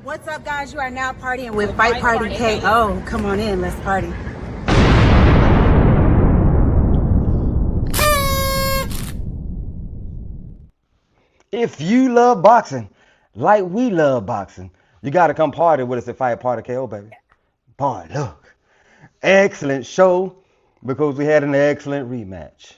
What's up, guys? You are now partying with Fight Party KO. Come on in, let's party. If you love boxing like we love boxing, you got to come party with us at Fight Party KO, baby. Boy, look. Excellent show because we had an excellent rematch.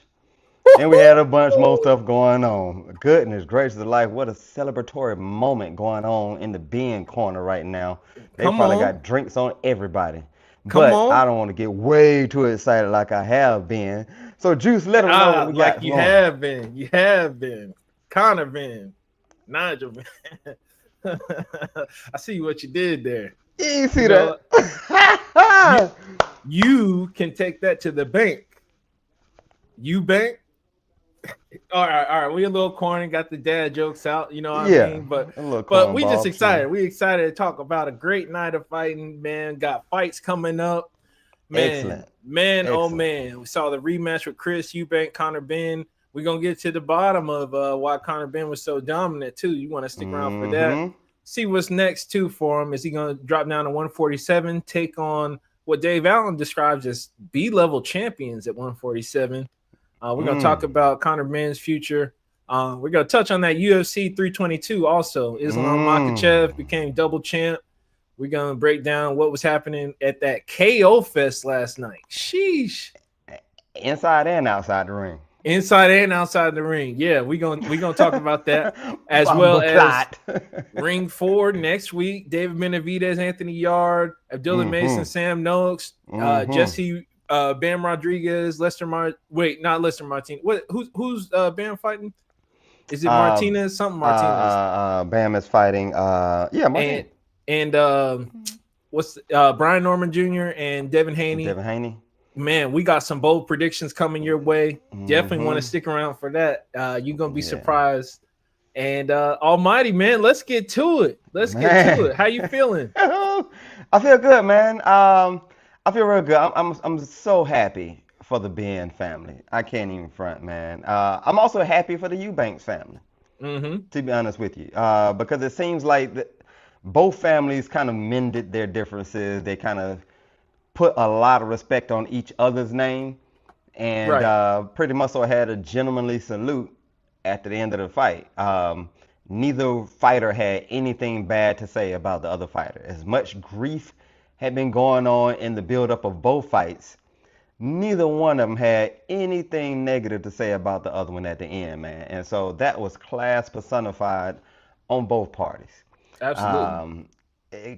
And we had a bunch more stuff going on. Goodness gracious of life, what a celebratory moment going on in the Ben corner right now. They probably got drinks on everybody. But I don't want to get way too excited like I have been. So, Juice, let them know what we got. Like you have been. You have been. CONOR BENN. Nigel BENN. I see what you did there. You see that? You can take that to the bank. You bank? All right. We a little corny, got the dad jokes out, you know what I mean? But we just excited. We excited to talk about a great night of fighting, man. Got fights coming up. Man, oh man. We saw the rematch with Chris Eubank, CONOR BENN. We're gonna get to the bottom of why CONOR BENN was so dominant too. You want to stick around for that. See what's next too for him. Is he gonna drop down to 147, take on what Dave Allen describes as B-level champions at 147? We're going to talk about CONOR BENN's future. We're going to touch on that UFC 322 also. Islam Makhachev became double champ. We're going to break down what was happening at that KO Fest last night. Sheesh. Inside and outside the ring. Inside and outside the ring. Yeah, we're gonna talk about that as well as Ring 4 next week. David Benavidez, Anthony Yard, Abdullah Mason, Sam Noakes, Jesse Bam Rodriguez, not Lester Martinez. Who's Bam fighting? Is it Martinez? Something Martinez. Bam is fighting. Martinez. And what's Brian Norman Jr. and Devin Haney. Man, we got some bold predictions coming your way. Definitely want to stick around for that. You're gonna be surprised. And Almighty, man, let's get to it. Get to it. How you feeling? I feel good, man. I feel real good. I'm so happy for the Ben family. I can't even front, man. I'm also happy for the Eubanks family. To be honest with you, because it seems like both families kind of mended their differences. They kind of put a lot of respect on each other's name, and pretty much so had a gentlemanly salute at the end of the fight. Neither fighter had anything bad to say about the other fighter. As much grief had been going on in the buildup of both fights, neither one of them had anything negative to say about the other one at the end, man. And so that was class personified on both parties. Absolutely.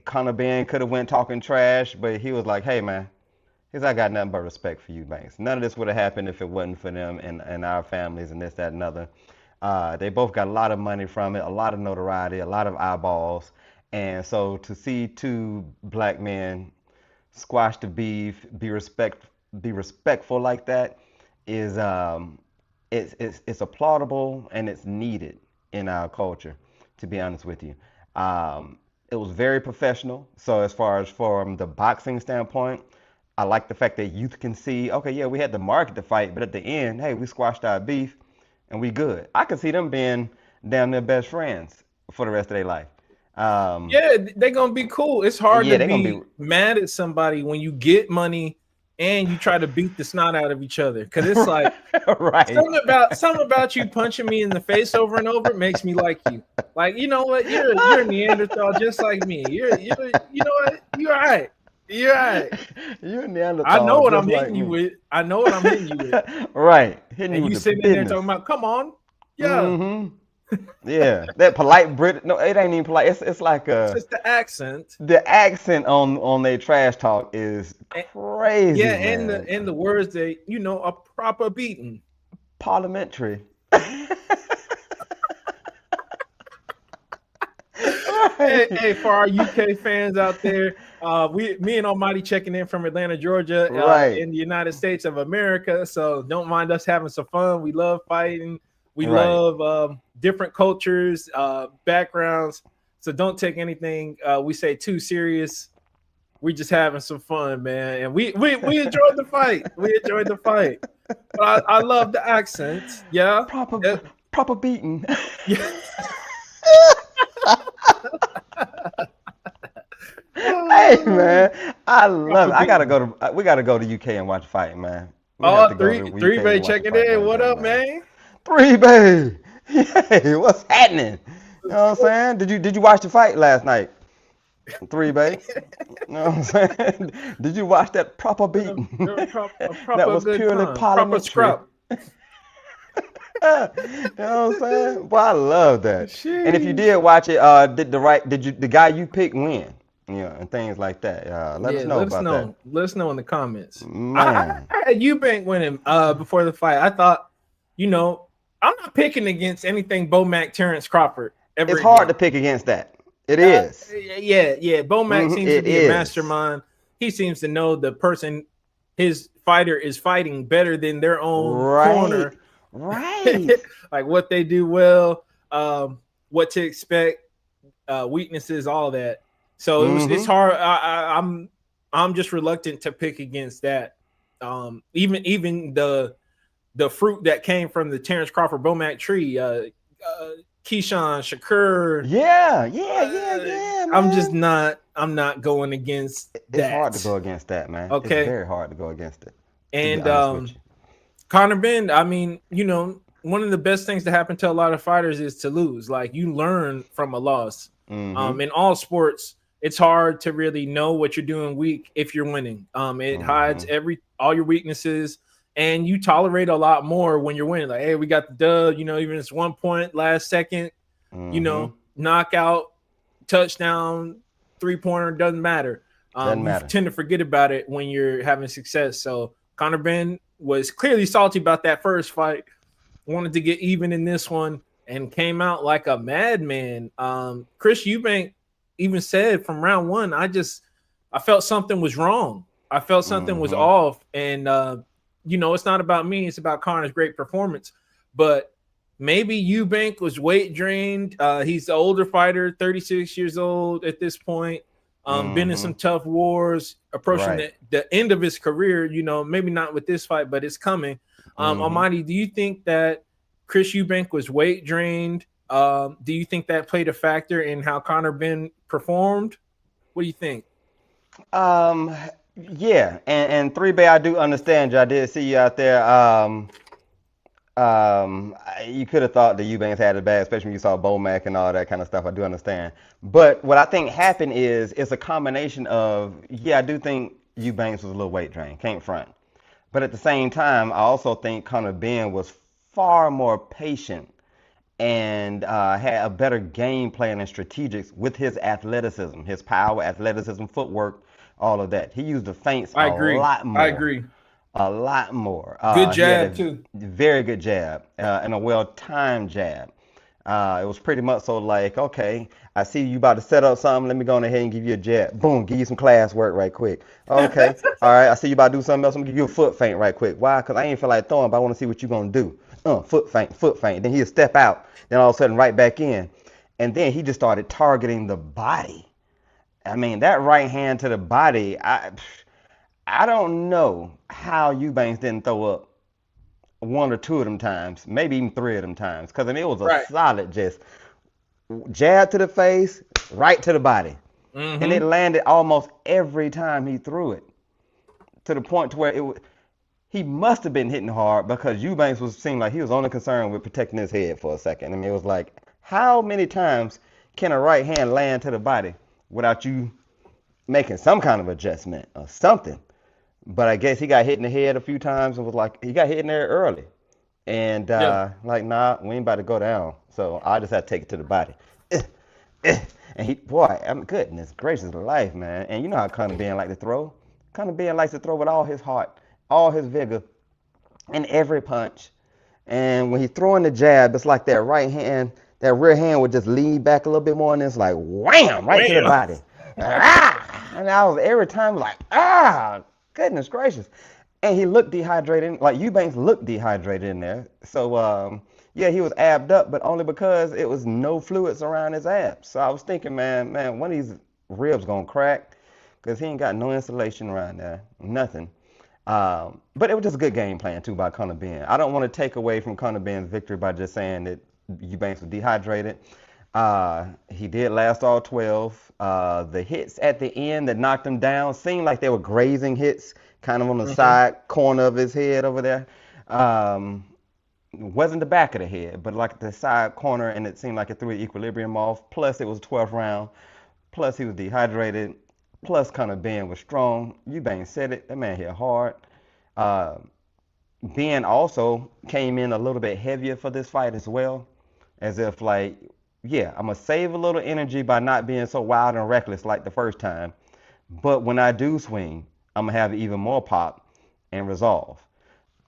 CONOR BENN could have went talking trash, but he was like, hey, man, I got nothing but respect for you, Banks. None of this would have happened if it wasn't for them and our families and this, that, and other. They both got a lot of money from it, a lot of notoriety, a lot of eyeballs. And so to see two black men squash the beef, be respectful like that is it's applaudable and it's needed in our culture, to be honest with you. It was very professional. So as far as from the boxing standpoint, I like the fact that youth can see, okay, yeah, we had to market the fight, but at the end, hey, we squashed our beef and we good. I can see them being damn near best friends for the rest of their life. Yeah, they're going to be cool. It's hard to be mad at somebody when you get money and you try to beat the snot out of each other. Because it's like, something about you punching me in the face over and over makes me like you. Like, you know what? You're a Neanderthal just like me. You know what? You're all right. You're all right. You're a Neanderthal. I know what I'm hitting you with. Right. And you sitting there talking about, come on. Yeah. Yeah. That polite Brit. No, it ain't even polite. It's like it's just the accent. The accent on their trash talk is crazy. Yeah, man. and the words that, a proper beating. Parliamentary. Hey, for our UK fans out there, me and Almighty checking in from Atlanta, Georgia, in the United States of America. So don't mind us having some fun. We love fighting. We love different cultures, backgrounds. So don't take anything we say too serious. We just having some fun, man. And we enjoyed the fight. But I love the accents. Yeah. Proper beating. Yeah. Hey man, I love it. We gotta go to UK and watch a fight, man. We have to go to UK Three Bay and watch a checking fight in. one What day, up, man. man? 3Bay. Hey, what's happening? You know what I'm saying? Did you watch the fight last night? 3Bay. You know what I'm saying? Did you watch that proper beating? That was purely proper parliamentary. scrap. You know what I'm saying? Well, I love that. Sheesh. And if you did watch it, did the guy you picked win? You know, and things like that. Let us know about that. Let us know in the comments. Man. I had Eubank winning before the fight. I thought, I'm not picking against anything Bomac Terrence Crawford ever. It's hard to pick against that. It is. Yeah. Bomac seems to be a mastermind. He seems to know the person his fighter is fighting better than their own corner. Right. Like what they do well, what to expect, weaknesses, all that. So it's hard. I'm just reluctant to pick against that. Even the fruit that came from the Terrence Crawford Bomac tree, Keyshawn Shakur. Yeah. Man. I'm not going against that. It's hard to go against that, man. Okay. It's very hard to go against it. And Conor Benn, I mean, one of the best things to happen to a lot of fighters is to lose. Like, you learn from a loss. In all sports, it's hard to really know what you're doing weak if you're winning. It hides all your weaknesses, and you tolerate a lot more when you're winning. Like, hey, we got the dub, even if it's 1 point last second, knockout, touchdown, 3-pointer, doesn't matter. You tend to forget about it when you're having success. So Conor Benn was clearly salty about that first fight, wanted to get even in this one, and came out like a madman. Chris Eubank even said from round one, I felt something was wrong. I felt something was off. And, it's not about me. It's about Conor's great performance. But maybe Eubank was weight drained. He's the older fighter, 36 years old at this point. Been in some tough wars, approaching the end of his career, maybe not with this fight, but it's coming. Almighty, do you think that Chris Eubank was weight drained? Do you think that played a factor in how Conor Benn performed? What do you think? Yeah, and 3Bay, I do understand you. I did see you out there. You could have thought the Eubanks had it bad, especially when you saw Bomac and all that kind of stuff. I do understand. But what I think happened is it's a combination of, I do think Eubanks was a little weight drained, can't front. But at the same time, I also think Conor Benn was far more patient and had a better game plan and strategics with his athleticism, his power, athleticism, footwork, all of that. He used the feints a lot more. I agree. A lot more. Good jab, too. Very good jab and a well-timed jab. It was pretty much so like, okay, I see you about to set up something. Let me go on ahead and give you a jab. Boom, give you some class work right quick. Okay, all right, I see you about to do something else. I'm going to give you a foot feint right quick. Why? Because I ain't feel like throwing, but I want to see what you're going to do. Foot feint. Then he'll step out. Then all of a sudden right back in. And then he just started targeting the body. I mean, that right hand to the body, I don't know how Eubanks didn't throw up 1 or 2 of them times, maybe even 3 of them times. Because, I mean, it was a solid just jab to the face, right to the body. And it landed almost every time he threw it. To the point to where he must have been hitting hard because Eubanks seemed like he was only concerned with protecting his head for a second. I mean, it was like, how many times can a right hand land to the body without you making some kind of adjustment or something? But I guess he got hit in the head a few times and was like, he got hit in there early. And like, nah, we ain't about to go down. So I just had to take it to the body. And goodness gracious life, man. And you know how Conor Benn like to throw. Conor Benn likes to throw with all his heart, all his vigor, and every punch. And when he's throwing the jab, it's like that right hand, that rear hand would just lean back a little bit more, and it's like, wham, right to the body. And I was every time like, goodness gracious. And he looked dehydrated. Like, Eubanks looked dehydrated in there. So, he was abbed up, but only because it was no fluids around his abs. So I was thinking, man, one of these ribs going to crack because he ain't got no insulation around there. Nothing. But it was just a good game plan, too, by Conor Benn. I don't want to take away from Conor Benn's victory by just saying that Eubanks was dehydrated. He did last all 12. The hits at the end that knocked him down seemed like they were grazing hits, kind of on the side corner of his head over there. Wasn't the back of the head, but like the side corner, and it seemed like it threw the equilibrium off. Plus, it was 12th round. Plus, he was dehydrated. Plus, Conor Benn was strong. Eubank said it. That man hit hard. Ben also came in a little bit heavier for this fight as well, as if like, yeah, I'm gonna save a little energy by not being so wild and reckless like the first time, but when I do swing, I'm gonna have even more pop and resolve.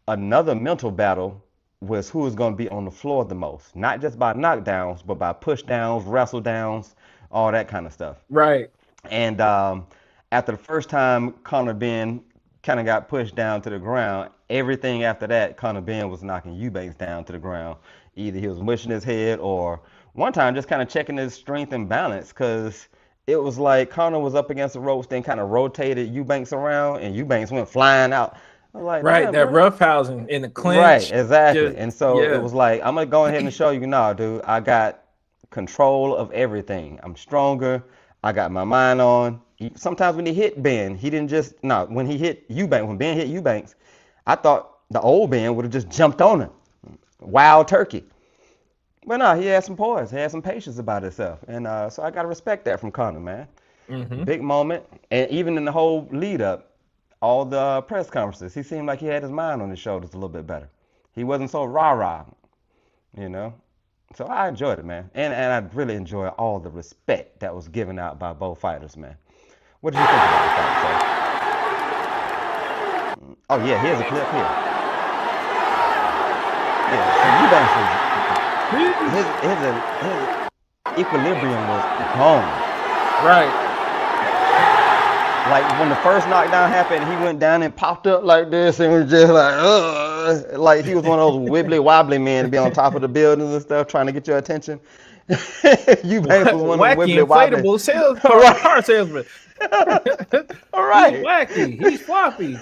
Another mental battle was who was gonna be on the floor the most, not just by knockdowns, but by push downs, wrestle downs, all that kind of stuff. Right. And after the first time Conor Benn kind of got pushed down to the ground, everything after that, Conor Benn was knocking Eubanks down to the ground. Either he was mushing his head or one time just kind of checking his strength and balance, because it was like Conor was up against the ropes, then kind of rotated Eubanks around, and Eubanks went flying out. I was like, right, that roughhousing in the clinch. Right, exactly. And so it was like, I'm going to go ahead and show you, nah, dude, I got control of everything. I'm stronger. I got my mind on. Sometimes when he hit Ben, he didn't just, no, when he hit Eubanks, when Ben hit Eubanks, I thought the old Ben would have just jumped on him. Wild turkey. But no, he had some poise. He had some patience about himself. And so I got to respect that from Conor, man. Big moment. And even in the whole lead up, all the press conferences, he seemed like he had his mind on his shoulders a little bit better. He wasn't so rah-rah, you know. So I enjoyed it, man. And I really enjoyed all the respect that was given out by both fighters, man. What did you think about the fight, sir? Oh, yeah, here's a clip here. Yeah, so his equilibrium was gone. Right. Like when the first knockdown happened, he went down and popped up like this and was just like he was one of those wibbly wobbly men to be on top of the buildings and stuff trying to get your attention. Eubanks was one of those wibbly wobbly car salesman. All right. He's wacky. He's floppy.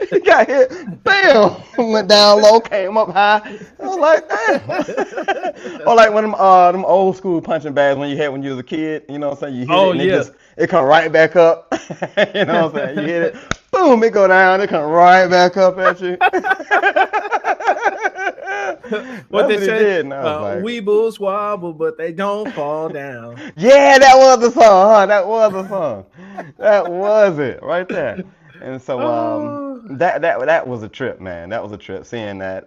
He got hit, bam, went down low, came up high. I was like, damn. Or like one of them old school punching bags when you had when you was a kid, you know what I'm saying? You hit it and it come right back up. You know what I'm saying? You hit it, boom, it go down, it come right back up at you. What they said, weebles wobble, but they don't fall down. Yeah, that was the song, huh? That was the song. That was it, right there. And so that was a trip, man. That was a trip seeing that.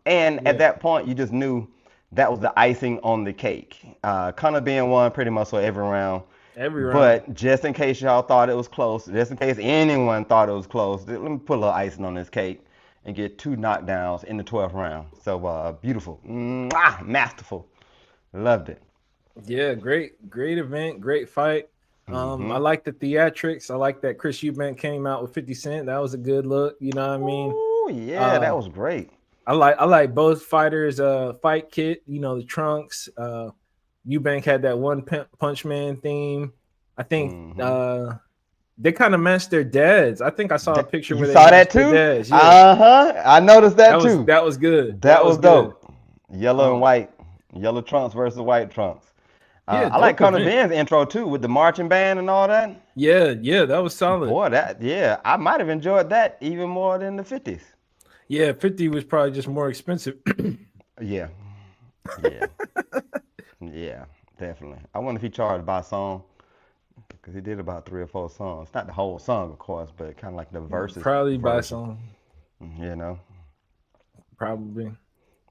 And at that point, you just knew that was the icing on the cake. Conor Benn won pretty much for every round. But just in case y'all thought it was close, just in case anyone thought it was close, let me put a little icing on this cake and get 2 knockdowns in the 12th round. So beautiful. Masterful. Loved it. Yeah, great event, great fight. I like the theatrics. I like that Chris Eubank came out with 50 Cent. That was a good look. You know what I mean? Oh yeah, that was great. I like both fighters' fight kit. You know, the trunks. Eubank had that one punch man theme. I think they kind of matched their dads. I think I saw a picture where they saw that too. Yeah. I noticed that too. That was good. That was dope. Good. Yellow and white. Yellow trunks versus white trunks. I like Conor Benn's intro too, with the marching band and all that. Yeah, that was solid. Boy, I might have enjoyed that even more than the 50s. Yeah, 50 was probably just more expensive. Yeah, definitely. I wonder if he charged by song, because he did about 3 or 4 songs. Not the whole song, of course, but kind of like the verses. Probably by song. You know, probably.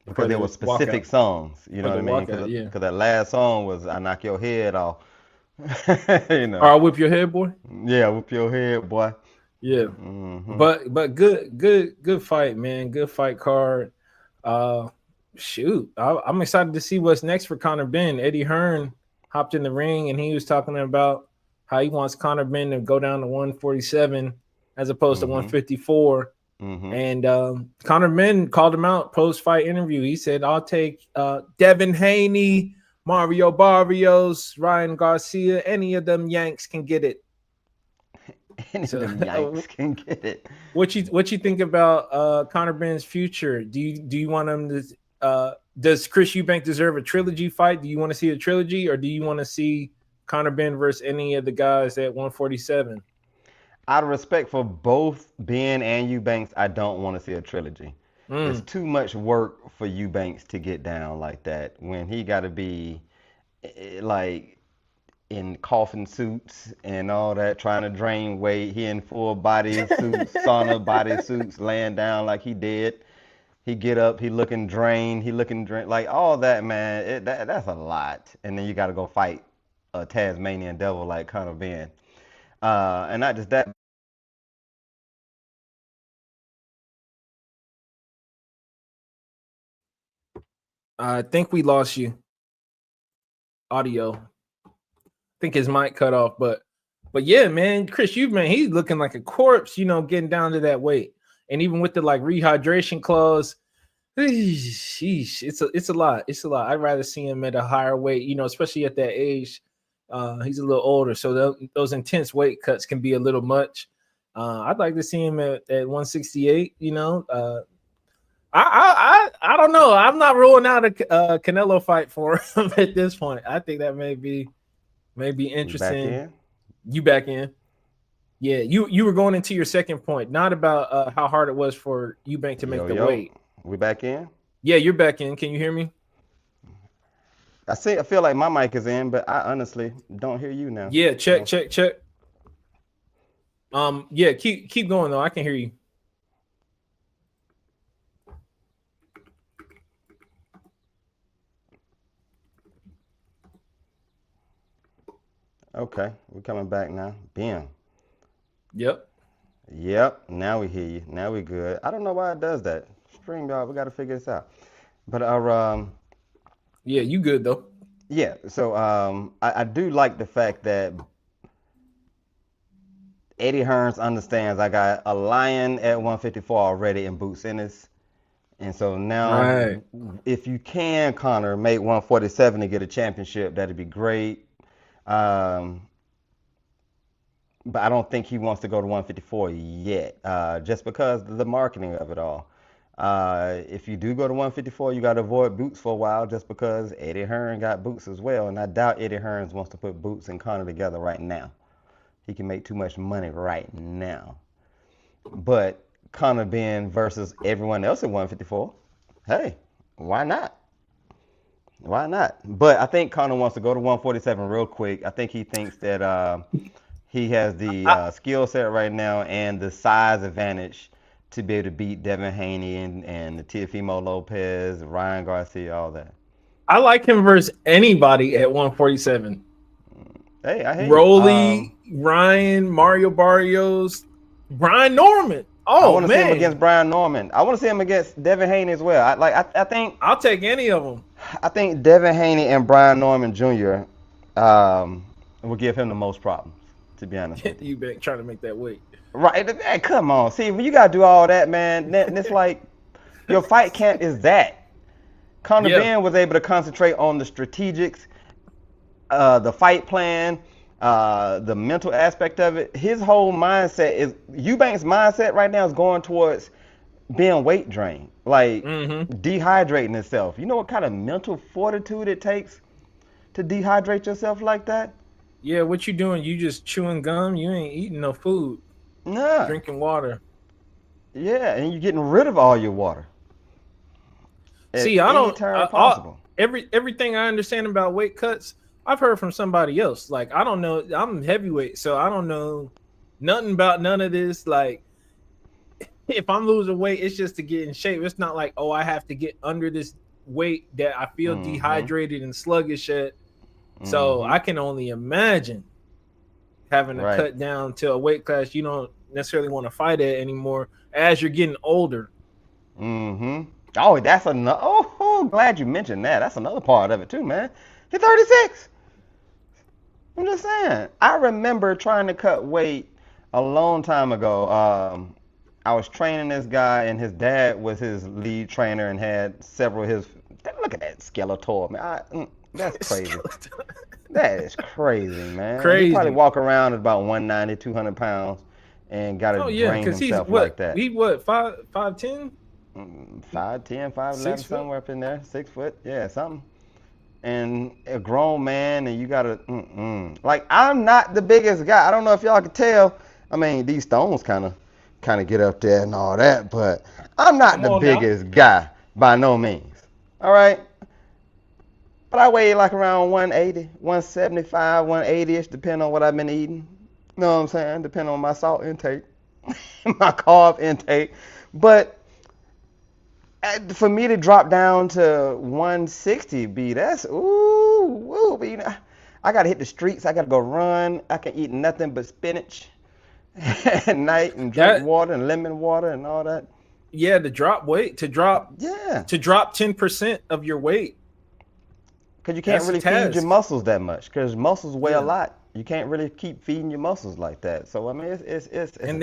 Because there were specific songs, you know what I mean? Because that last song was "I Knock Your Head Off," you know. Or "I'll Whip Your Head, Boy." Yeah, whip your head, boy. Yeah, but good fight, man. Good fight card. Shoot, I'm excited to see what's next for Conor Benn. Eddie Hearn hopped in the ring and he was talking about how he wants Conor Benn to go down to 147 as opposed to 154. And Conor Benn called him out post-fight interview. He said, I'll take Devin Haney, Mario Barrios, Ryan Garcia. Any of them Yanks can get it. Any of them Yanks can get it. What you think about Conor Benn's future? Do you want him to Does Chris Eubank deserve a trilogy fight? Do you want to see a trilogy, or do you want to see Conor Benn versus any of the guys at 147? Out of respect for both Ben and Eubanks, I don't want to see a trilogy. It's too much work for Eubanks to get down like that when he got to be like in coffin suits and all that, trying to drain weight. He in full body suits, sauna body suits, laying down like he did. He get up, he looking drained, like all that, man. That's a lot. And then you got to go fight a Tasmanian devil like Conor Benn. And not just that. I think we lost you. Audio. I think his mic cut off, but yeah, man, Chris Eubank, he's looking like a corpse, getting down to that weight. And even with the like rehydration clause, sheesh, it's a lot. It's a lot. I'd rather see him at a higher weight, especially at that age. He's a little older, so those intense weight cuts can be a little much. I'd like to see him at 168. I don't know. I'm not ruling out a Canelo fight for him at this point. I think that may be interesting. You back in? Yeah, you were going into your second point, not about how hard it was for Eubank to make the weight. We back in? Yeah, you're back in. Can you hear me? I feel like my mic is in, but I honestly don't hear you now. Yeah, check. Yeah, keep going though. I can hear you. Okay, we're coming back now. Bam. Yep. Now we hear you. Now we good. I don't know why it does that. StreamYard, we got to figure this out. But yeah, you good though. Yeah. So I do like the fact that Eddie Hearns understands I got a lion at 154 already in Boots Ennis. And so now, if you can, Conor, make 147 to get a championship, that'd be great. But I don't think he wants to go to 154 yet, just because of the marketing of it all. If you do go to 154, you got to avoid Boots for a while, just because Eddie Hearn got Boots as well. And I doubt Eddie Hearns wants to put Boots and Conor together right now. He can make too much money right now. But Conor Benn versus everyone else at 154, hey, why not? Why not? But I think Conor wants to go to 147 real quick. I think he thinks that he has the skill set right now and the size advantage to be able to beat Devin Haney and the Teofimo Lopez, Ryan Garcia, all that. I like him versus anybody at 147. Hey, I hate Rolly, Ryan, Mario Barrios, Brian Norman. Oh, I want to see him against Brian Norman. I want to see him against Devin Haney as well. I think I'll take any of them. I think Devin Haney and Brian Norman Jr. Will give him the most problems, to be honest. You been trying to make that weight. Right. Hey, come on. See, when you got to do all that, man, it's like your fight camp is that. Conor Benn was able to concentrate on the strategics, the fight plan, the mental aspect of it. His whole mindset is, Eubank's mindset right now is going towards being weight drained, like dehydrating itself. You know what kind of mental fortitude it takes to dehydrate yourself like that? Yeah, what you doing? You just chewing gum? You ain't eating no food. Nah. Drinking water. Yeah, and you're getting rid of all your water. See, I don't. Everything I understand about weight cuts, I've heard from somebody else. Like, I don't know. I'm heavyweight, so I don't know nothing about none of this. Like, if I'm losing weight, it's just to get in shape. It's not like, oh, I have to get under this weight that I feel dehydrated and sluggish at. So I can only imagine having to cut down to a weight class you don't necessarily want to fight at anymore as you're getting older. Oh, that's another. Oh, glad you mentioned that. That's another part of it too, man. He's 36. I'm just saying. I remember trying to cut weight a long time ago. I was training this guy, and his dad was his lead trainer and had several of his. Look at that Skeletor, man. That's crazy. That is crazy, man. Crazy. He probably walk around at about 190, 200 pounds and got to drain himself like that. He what, 5'10"? 5'10", 5'11", somewhere up in there, 6 foot, yeah, something. And a grown man, and you gotta, like, I'm not the biggest guy. I don't know if y'all can tell. I mean, these stones kind of get up there and all that, but I'm not the biggest guy by no means. All right, but I weigh like around 180, 175, 180ish, depending on what I've been eating. You know what I'm saying? Depending on my salt intake, my carb intake, but. For me to drop down to 160, that's B. I gotta hit the streets. I gotta go run. I can eat nothing but spinach at night and drink water and lemon water and all that. Yeah, to drop weight, to drop 10% of your weight. Because you can't really feed your muscles that much. Because muscles weigh a lot. You can't really keep feeding your muscles like that. So I mean, it's and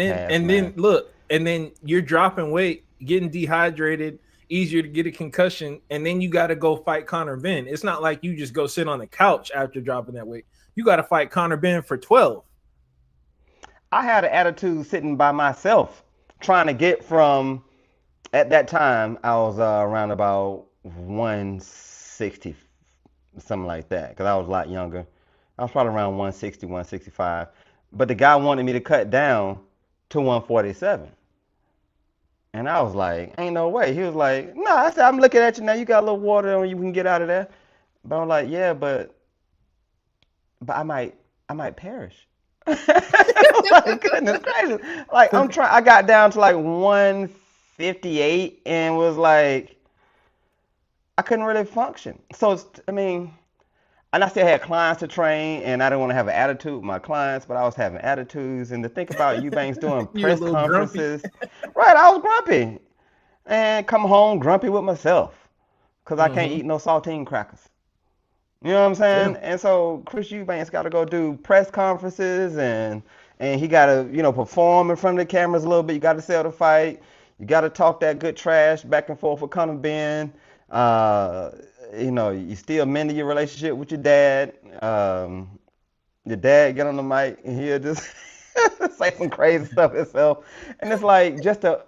then you're dropping weight, getting dehydrated. Easier to get a concussion, and then you got to go fight Conor Benn. It's not like you just go sit on the couch after dropping that weight. You got to fight Conor Benn for 12. I had an attitude sitting by myself, trying to get from, at that time, I was around about 160, something like that, because I was a lot younger. I was probably around 160, 165. But the guy wanted me to cut down to 147. And I was like, ain't no way. He was like, nah. I said, I'm looking at you now. You got a little water on you. We can get out of there. But I'm like, yeah, but I might perish. Like, goodness gracious. Like, I got down to like 158 and was like, I couldn't really function. So, and I still had clients to train, and I didn't want to have an attitude with my clients, but I was having attitudes. And to think about Eubanks doing press conferences, right? I was grumpy, and come home grumpy with myself because I can't eat no saltine crackers. You know what I'm saying? Yeah. And so Chris Eubanks got to go do press conferences, and he got to perform in front of the cameras a little bit. You got to sell the fight. You got to talk that good trash back and forth with CONOR BENN. You still mending your relationship with your dad. Your dad get on the mic and he'll just say some crazy stuff himself. And it's like, just to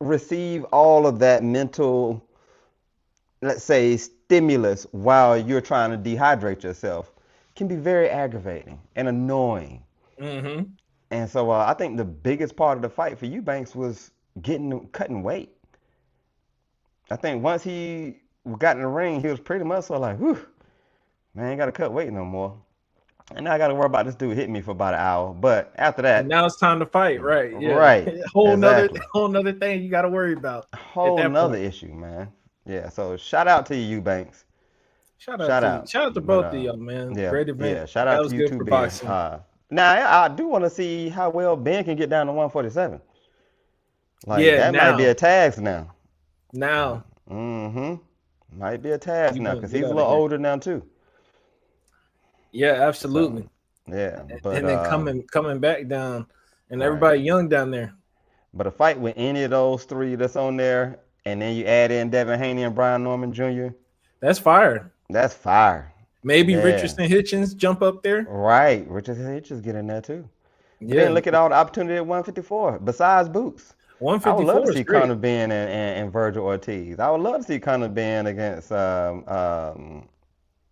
receive all of that mental, let's say, stimulus while you're trying to dehydrate yourself can be very aggravating and annoying. Mm-hmm. And so I think the biggest part of the fight for Eubanks was cutting weight. I think once he got in the ring, he was pretty much so like, whew, man, I ain't got to cut weight no more. And now I got to worry about this dude hitting me for about an hour. But after that, and now it's time to fight, right? Yeah. Right. whole nother thing you got to worry about. Whole nother issue, man. Yeah. So shout out to you, Eubanks. Shout out to both of y'all, man. Yeah, great event. Yeah. Shout out to you too, Ben. Now I do want to see how well Ben can get down to 147. Like, that might be a task now. Might be a task now because he's a little older now too. Yeah, absolutely. So, yeah, but and then coming back down, and everybody young down there. But a fight with any of those three that's on there, and then you add in Devin Haney and Brian Norman Jr. That's fire. That's fire. Maybe Richardson Hitchens jump up there. Right, Richardson Hitchens get in there too. Yeah. Then look at all the opportunity at 154 besides Boots. 154 I would love to see CONOR BENN and Virgil Ortiz. I would love to see CONOR BENN against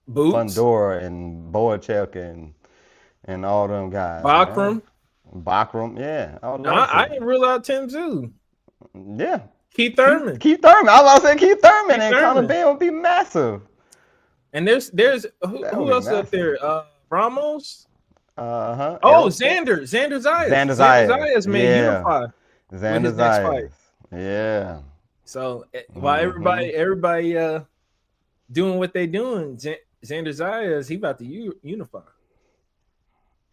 Boots, Fundora and Boychuk and all them guys. Bachram, yeah. I didn't rule out Tim Tszyu. Yeah. Keith Thurman. I was about to say Keith Thurman and CONOR BENN would be massive. And there's who else up there? Ramos. Oh, Xander Zayas. Xander Zayas may unify. Xander Zayas. Yeah. So while everybody doing what they doing, Xander Zayas, he about to unify.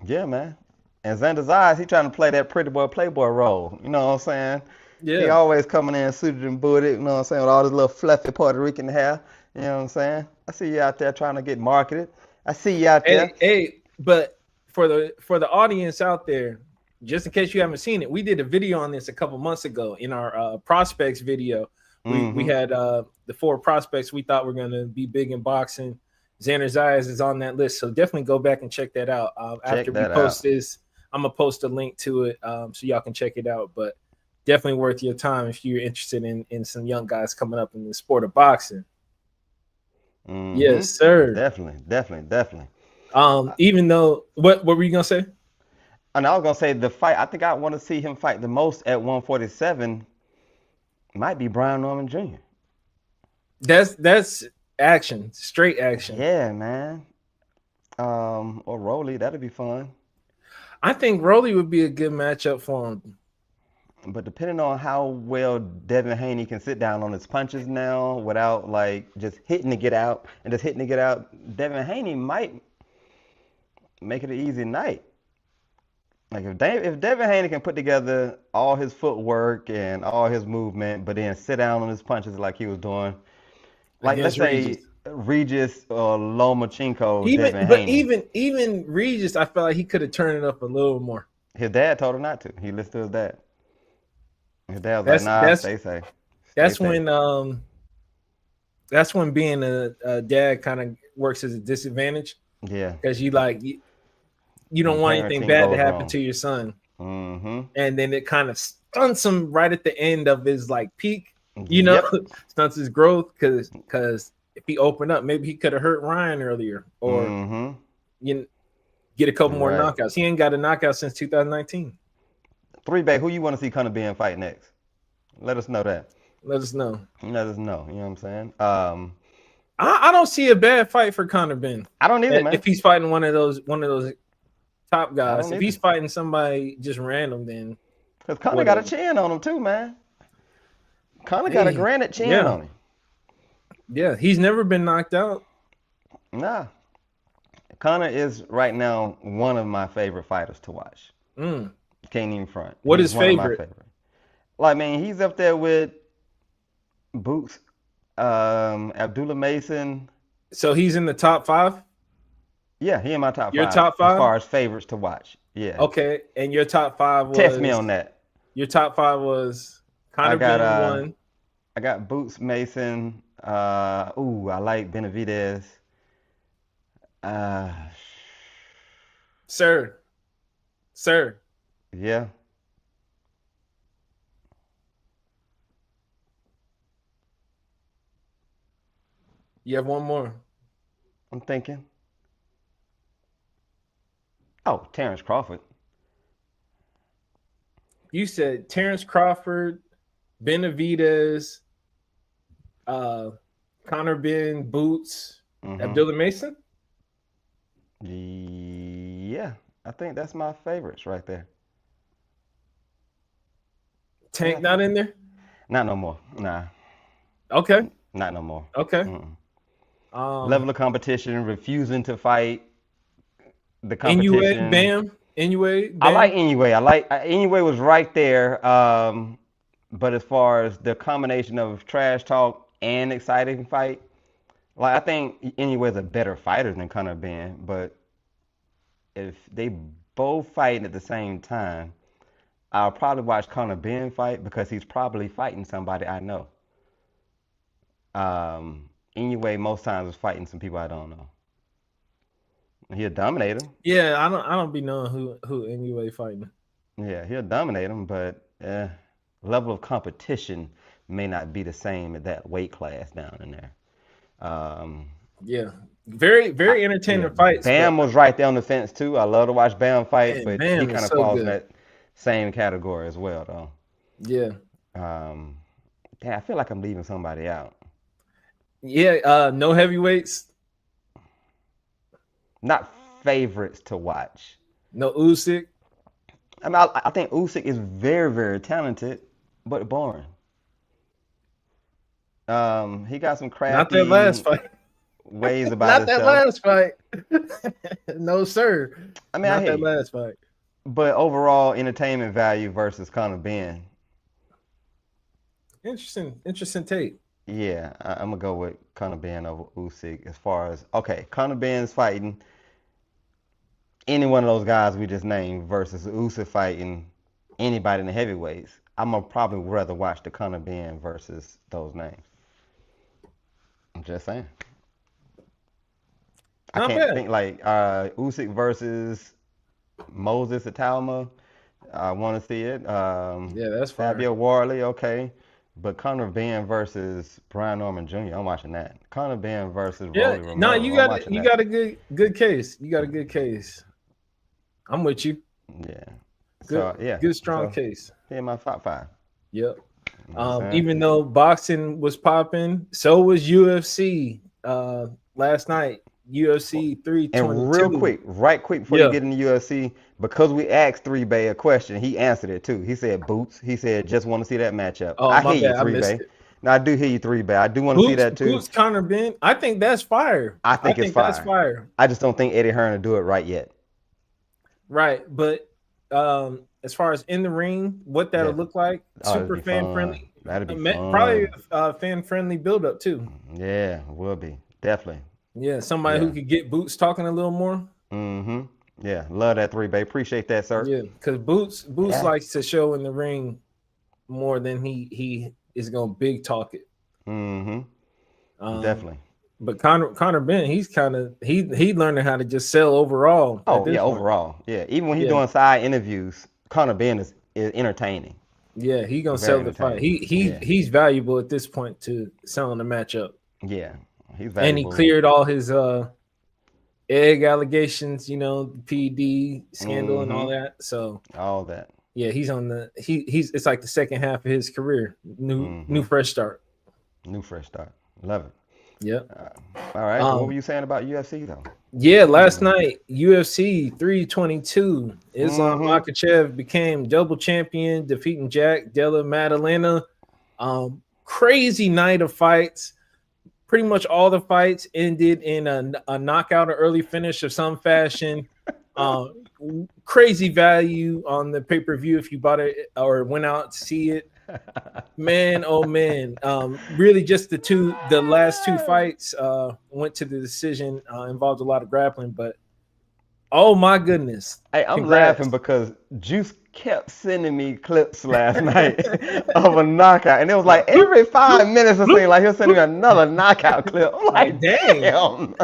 Yeah, man. And Xander Zayas, he trying to play that pretty boy playboy role. You know what I'm saying? Yeah. He always coming in suited and booted, you know what I'm saying, with all this little fluffy Puerto Rican hair. You know what I'm saying? I see you out there trying to get marketed. I see you out there. Hey, but for the audience out there, just in case you haven't seen it, we did a video on this a couple months ago in our prospects video. We had the 4 prospects we thought were going to be big in boxing. Xander Zayas is on that list, so definitely go back and check that out. After we post this, I'm gonna post a link to it so y'all can check it out. But definitely worth your time if you're interested in some young guys coming up in the sport of boxing. Mm-hmm. Yes, sir. Definitely. Even though, what were you gonna say? And I was gonna say the fight. I think I want to see him fight the most at 147. Might be Brian Norman Jr. That's action, straight action. Yeah, man. Or Rolly, that'd be fun. I think Rolly would be a good matchup for him. But depending on how well Devin Haney can sit down on his punches now without like just hitting to get out and just hitting to get out, Devin Haney might make it an easy night. Like if Devin Haney can put together all his footwork and all his movement, but then sit down on his punches like he was doing, like let's say Regis or Lomachenko, Devin Haney. Even Regis, I felt like he could have turned it up a little more. His dad told him not to. He listened to his dad. His dad was like, "Nah, stay safe." That's when being a dad kind of works as a disadvantage. Yeah, because you don't want anything bad to happen to your son. Mm-hmm. And then it kind of stunts him right at the end of his like peak. Stunts his growth because if he opened up, maybe he could have hurt Ryan earlier or get a couple more knockouts. He ain't got a knockout since 2019. 3-Bay, who you want to see CONOR BENN fight next? Let us know that. Let us know. You know what I'm saying? I don't see a bad fight for CONOR BENN. I don't either, man. If he's fighting one of those top guys, if he's fighting somebody just random, then because CONOR got a chin on him too, man. CONOR got a granite chin on him. Yeah, he's never been knocked out. Nah. CONOR is right now one of my favorite fighters to watch. Can't even front. What is favorite? Like, man, he's up there with Boots, Abdullah Mason. So he's in the top 5? Yeah, he in my top 5. Your top 5? As far as favorites to watch. Yeah. Okay, and your top 5 was... Test me on that. Your top 5 was CONOR BENN 1. I got Boots, Mason. I like Benavidez. Sir. Yeah. You have one more. I'm thinking. Oh, Terrence Crawford. You said Terrence Crawford, Benavidez, CONOR BENN, Boots, Abdullah Mason? Yeah, I think that's my favorites right there. Tank not in there? Not no more. Nah. Okay. Not no more. Okay. Level of competition, refusing to fight the competition. Inoue, Bam. I like Inoue. Inoue was right there. But as far as the combination of trash talk and exciting fight, like I think Inoue is a better fighter than CONOR BENN. But if they both fighting at the same time, I'll probably watch CONOR BENN fight because he's probably fighting somebody I know. Inoue most times is fighting some people I don't know. He'll dominate him. Yeah, I don't be knowing who Inoue fighting. Yeah, he'll dominate him, but level of competition may not be the same at that weight class down in there. Yeah, very entertaining fights. Bam was right there on the fence too. I love to watch Bam fight, but Bam he kind of falls in that same category as well, though. Yeah. I feel like I'm leaving somebody out. Yeah, no heavyweights. Not favorites to watch. No Usyk. I mean, I think Usyk is very, very talented, but boring. He got some crafty. Not that last fight. Ways about Not that last fight. No, sir. I mean, not that last fight. But overall, entertainment value versus CONOR BENN. Interesting take. Yeah, I'm gonna go with CONOR BENN over Usyk as far as CONOR BENN's fighting any one of those guys we just named versus Usyk fighting anybody in the heavyweights. I'm gonna probably rather watch the CONOR BENN versus those names. I'm just saying. I can't think like Usyk versus Moses Atalma. I want to see it. Yeah, that's fine. Fabio Warley, okay. But CONOR BENN versus Brian Norman Jr., I'm watching that. CONOR BENN versus Rolly Romero. No, you got a good case. You got a good case. I'm with you. Yeah. Good strong case. He in my top 5. Yep. Even though boxing was popping, so was UFC last night. UFC 322. And real quick before you get into UFC, because we asked 3Bay a question, he answered it too. He said Boots. He said just want to see that matchup. Oh, I my hear bad. you, 3Bay. No, I do hear you, 3Bay. I do want to see that too. Boots CONOR BENN. I think that's fire. I think it's fire. That's fire. I just don't think Eddie Hearn will do it right yet. Right, but as far as in the ring, what that'll look like, super fan friendly. That'd be fun. Probably a fan friendly build up too. Yeah, will be definitely. Yeah, somebody who could get Boots talking a little more. Yeah, love that 3Bay. Appreciate that, sir. Yeah, because Boots likes to show in the ring more than he is gonna big talk it. Definitely. But CONOR BENN, he's kind of he learning how to just sell overall. Oh yeah, overall. Yeah, even when he's doing side interviews, CONOR BENN is entertaining. Yeah, he gonna sell the fight. He's valuable at this point to selling the matchup. Yeah, he's valuable. And he cleared all his egg allegations, PD scandal and all that. So all that. Yeah, he's on the he's it's like the second half of his career. New fresh start. New fresh start. Love it. Yep. All right. What were you saying about UFC though? Yeah, last night UFC 322, Islam Makhachev became double champion, defeating Jack Della Maddalena. Crazy night of fights. Pretty much all the fights ended in a knockout or early finish of some fashion. Crazy value on the pay-per-view if you bought it or went out to see it. Man, oh man. Really just the last 2 fights went to the decision, involved a lot of grappling, but oh my goodness. Hey, I'm laughing because Juice kept sending me clips last night of a knockout, and it was like every 5 minutes it seemed like he was sending me another knockout clip. I'm like, damn.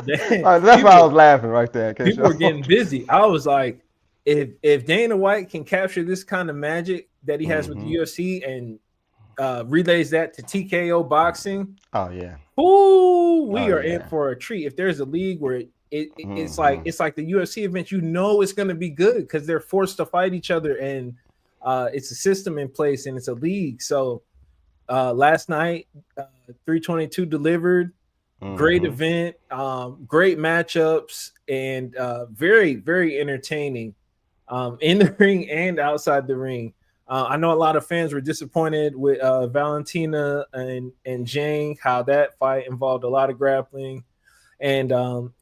That's why I was laughing right there. People were getting busy. I was like, if Dana White can capture this kind of magic that he has with the UFC and relays that to TKO boxing, we are in for a treat. If there's a league where it's like the UFC event, it's going to be good because they're forced to fight each other, and it's a system in place and it's a league. So last night, 322 delivered. Great event, great matchups, and very, very entertaining in the ring and outside the ring. I know a lot of fans were disappointed with Valentina and Zhang, how that fight involved a lot of grappling. And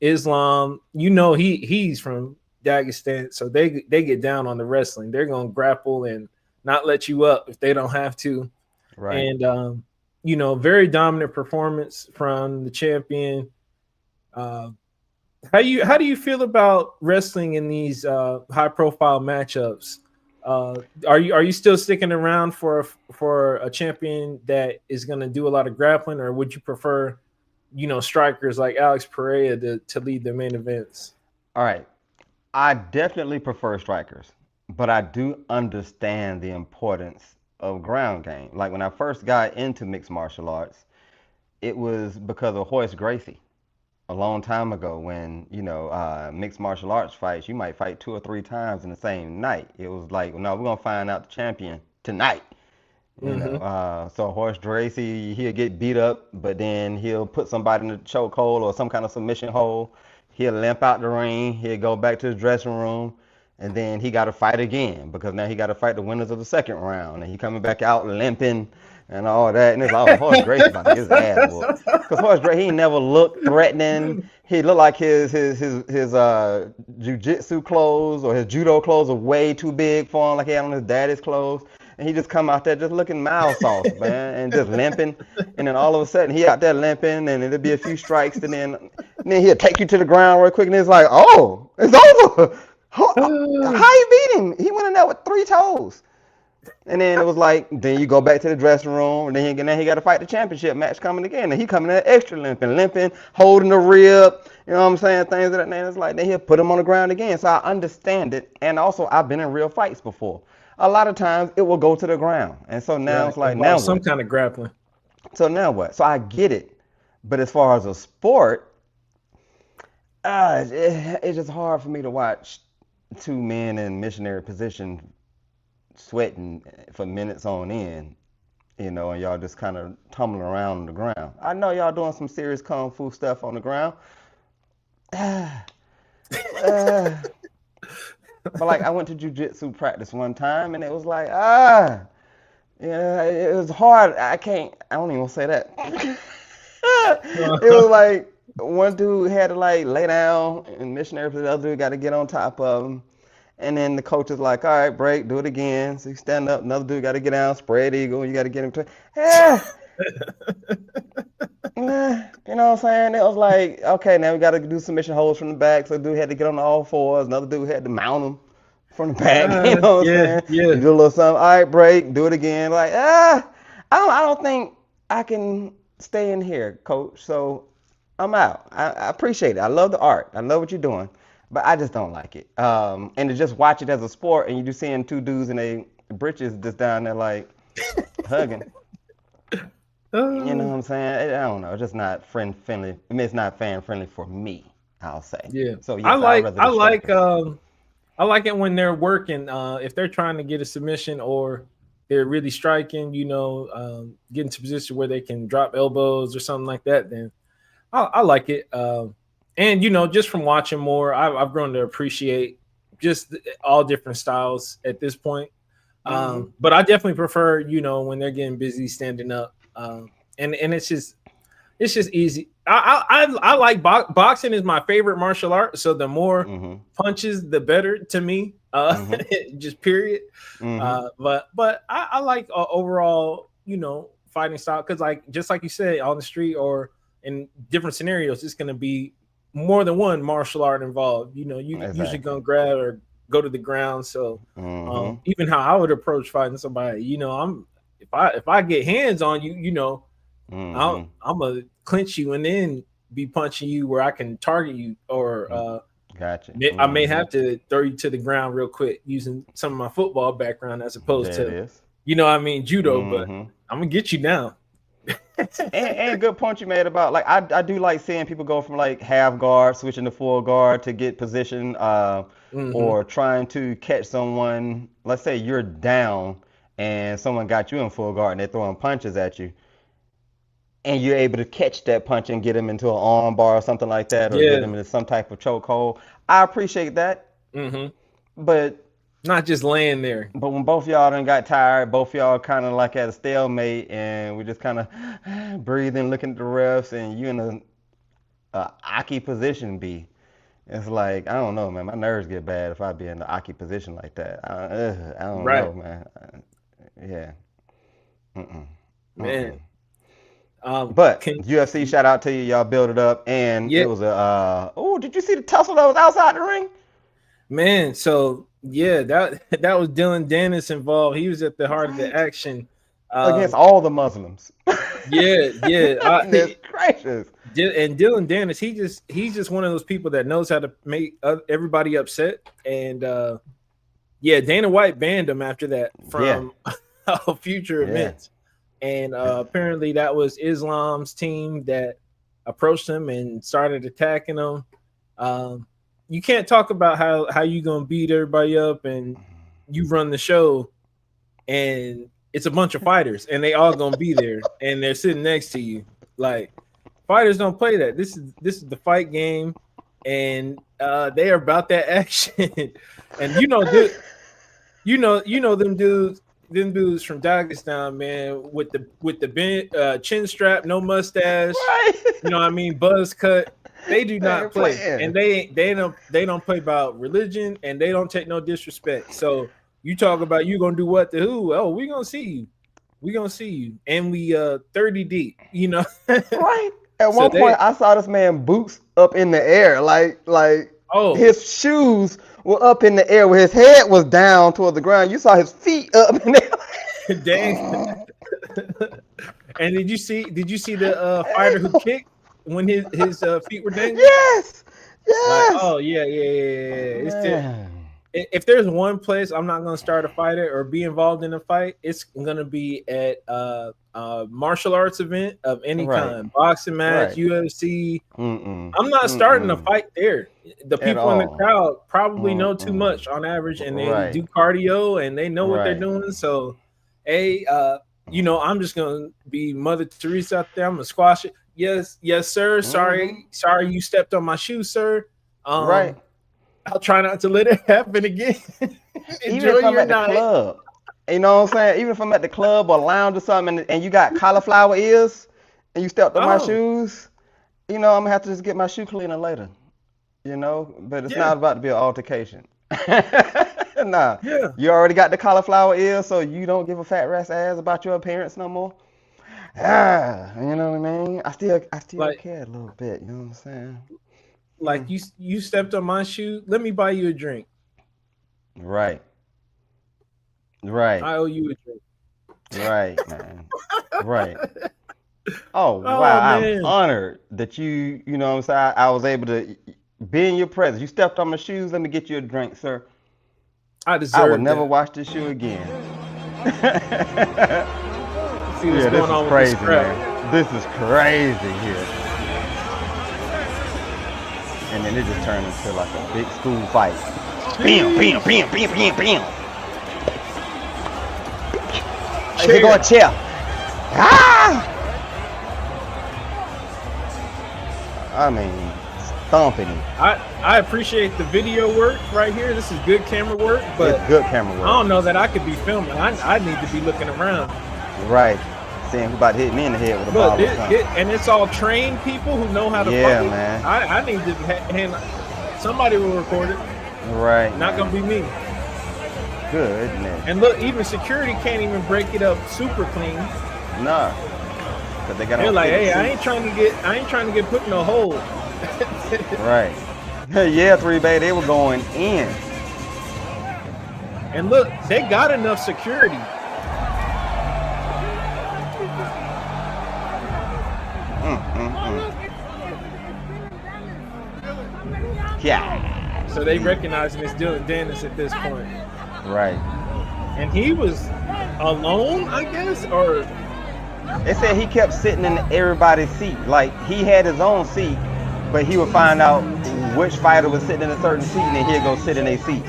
Islam, he's from Dagestan, so they get down on the wrestling. They're going to grapple and not let you up if they don't have to. Right. And very dominant performance from the champion. How do you feel about wrestling in these high profile matchups? Are you still sticking around for a champion that is going to do a lot of grappling, or would you prefer, strikers like Alex Pereira to lead the main events? All right, I definitely prefer strikers, but I do understand the importance of ground game. Like when I first got into mixed martial arts, it was because of Horace Gracie a long time ago when, mixed martial arts fights, you might fight 2 or 3 times in the same night. It was like, no, we're going to find out the champion tonight. So Horace Gracie, he'll get beat up, but then he'll put somebody in the chokehold or some kind of submission hold. He'll limp out the ring. He'll go back to his dressing room. And then he got to fight again because now he got to fight the winners of the second round. And he coming back out limping and all that. And it's all Horace Gracie about to get his ass whooped. Because Horace Gracie, he never looked threatening. He looked like his jiu-jitsu clothes or his judo clothes are way too big for him, like he had on his daddy's clothes. And he just come out there just looking mouth soft, man, and just limping. And then all of a sudden he out there limping, and it'll be a few strikes, and then he'll take you to the ground real quick, and it's like, oh, it's over. How you beat him? He went in there with 3 toes. And then it was like, then you go back to the dressing room, and then he got to fight the championship match coming again. And he coming in extra limping, holding the rib, you know what I'm saying? Things of that nature. It's like, then he'll put him on the ground again. So I understand it. And also, I've been in real fights before. A lot of times, it will go to the ground. And so now it's like, now some what? kind of grappling. So now what? So I get it. But as far as a sport, it's just hard for me to watch two men in missionary position sweating for minutes on end, and y'all just kind of tumbling around on the ground. I know y'all doing some serious kung fu stuff on the ground. But like, I went to jiu-jitsu practice one time, and it was like, it was hard. I don't even want to say that. It was like, one dude had to like lay down in missionary, the other dude got to get on top of him. And then the coach is like, all right, break, do it again. So you stand up, another dude got to get down, spread eagle, you got to get him to, you know what I'm saying? It was like, okay, now we got to do submission holds from the back. So the dude had to get on all fours, another dude had to mount him from the back, you know what I'm saying? Yeah. You do a little something, all right, break, do it again. Like, I don't think I can stay in here, coach. So I'm out. I appreciate it. I love the art. I love what you're doing. But I just don't like it. And to just watch it as a sport, and you just seeing two dudes in their britches just down there like hugging. You know what I'm saying? I don't know. It's just not friend friendly. I mean, it's not fan friendly for me, I'll say. Yeah. So yes, I like it when they're working. If they're trying to get a submission or they're really striking, get into a position where they can drop elbows or something like that, then I like it. And, just from watching more, I've grown to appreciate just all different styles at this point. But I definitely prefer, when they're getting busy standing up. And it's just easy. I like boxing is my favorite martial art. So the more punches, the better to me. Just period. But I like overall, fighting style, because just like you said, on the street or in different scenarios, it's going to be more than one martial art involved. You usually gonna grab or go to the ground. So even how I would approach fighting somebody, if I get hands on you, I'm gonna clinch you and then be punching you where I can target you, or gotcha. I may have to throw you to the ground real quick using some of my football background as opposed to judo. But I'm gonna get you down. and good point you made about, like, I do like seeing people go from like half guard switching to full guard to get position, or trying to catch someone. Let's say you're down and someone got you in full guard and they're throwing punches at you, and you're able to catch that punch and get them into an arm bar or something like that, or get them into some type of chokehold. I appreciate that, but not just laying there. But when both y'all done got tired, both y'all kind of like at a stalemate, and we just kind of breathing, looking at the refs, and you in a Aki position B. It's like, I don't know, man. My nerves get bad if I be in the Aki position like that. I don't know, man. Yeah. Man. But UFC, shout out to you. Y'all build it up, and it was a. Did you see the tussle that was outside the ring? Man, so that was Dylan Dennis involved. He was at the heart of the action against all the Muslims. Goodness gracious. And Dylan Dennis, he's just one of those people that knows how to make everybody upset. And Dana White banned him after that from future events. And apparently that was Islam's team that approached him and started attacking him. You can't talk about how you gonna beat everybody up and you run the show, and it's a bunch of fighters and they all gonna be there and they're sitting next to you. Like, fighters don't play that. This is the fight game, and they are about that action. And them dudes from Dagestan, man, with the chin strap, no mustache, right. Buzz cut. They do not play, and they don't play about religion, and they don't take no disrespect. So you talk about you gonna do what to who? Oh, we gonna see you, and we 30 deep, Right. At one point, I saw this man boots up in the air, like Oh, his shoes were up in the air where his head was down toward the ground. You saw his feet up in the air. dang. And did you see the fighter who kicked when his feet were dangling? Yes. Like, Yes. oh yeah. It's just, Man. if there's one place I'm not gonna start a fight at or be involved in a fight, it's gonna be at martial arts event of any Right. kind, boxing match, Right. UFC. Mm-mm. I'm not starting a fight there. The At people in the all. crowd probably know too Mm-mm. much on average, and they Right. do cardio and they know what they're Right. doing. So, I'm just gonna be Mother Teresa out there. I'm gonna squash it. Yes, sir. Sorry, you stepped on my shoe, sir. Right. I'll try not to let it happen again. Even if I'm at the club, you know what I'm saying? Even if I'm at the club or lounge or something, and you got cauliflower ears, and you stepped on my shoes, I'm gonna have to just get my shoe cleaner later. But it's not about to be an altercation. Nah. Yeah. You already got the cauliflower ears, so you don't give a fat rat's ass about your appearance no more. You know what I mean? I still care a little bit. You know what I'm saying? Like you stepped on my shoe. Let me buy you a drink. Right. I owe you a drink. Right, man. Right. Oh, wow. Man. I'm honored that you know what I'm saying? I was able to be in your presence. You stepped on my shoes. Let me get you a drink, sir. I will never wash this shoe again. See what's going on crazy, with this man. This is crazy here. And then it just turned into like a big school fight. Bam, bam, bam, bam, bam, bam. Here go a chair. I mean, stomping him. I appreciate the video work right here. This is good camera work, but it's good camera work. I don't know that I could be filming. I need to be looking around. Right. Seeing who about to hit me in the head with a ball or something. And it's all trained people who know how to fight. Yeah, man. I need to handle. Somebody will record it. Right. Not gonna be me. Goodness. And look, even security can't even break it up super clean. Nah. Cause they're like, hey, I ain't trying to get put in a hole. Right. Yeah, 3-Bay, they were going in. And look, they got enough security. Yeah. So they recognizing it's Dylan Dennis at this point. Right. And he was alone, I guess, or they said he kept sitting in everybody's seat. Like he had his own seat, but he would find out which fighter was sitting in a certain seat, and then he'd go sit in their seat.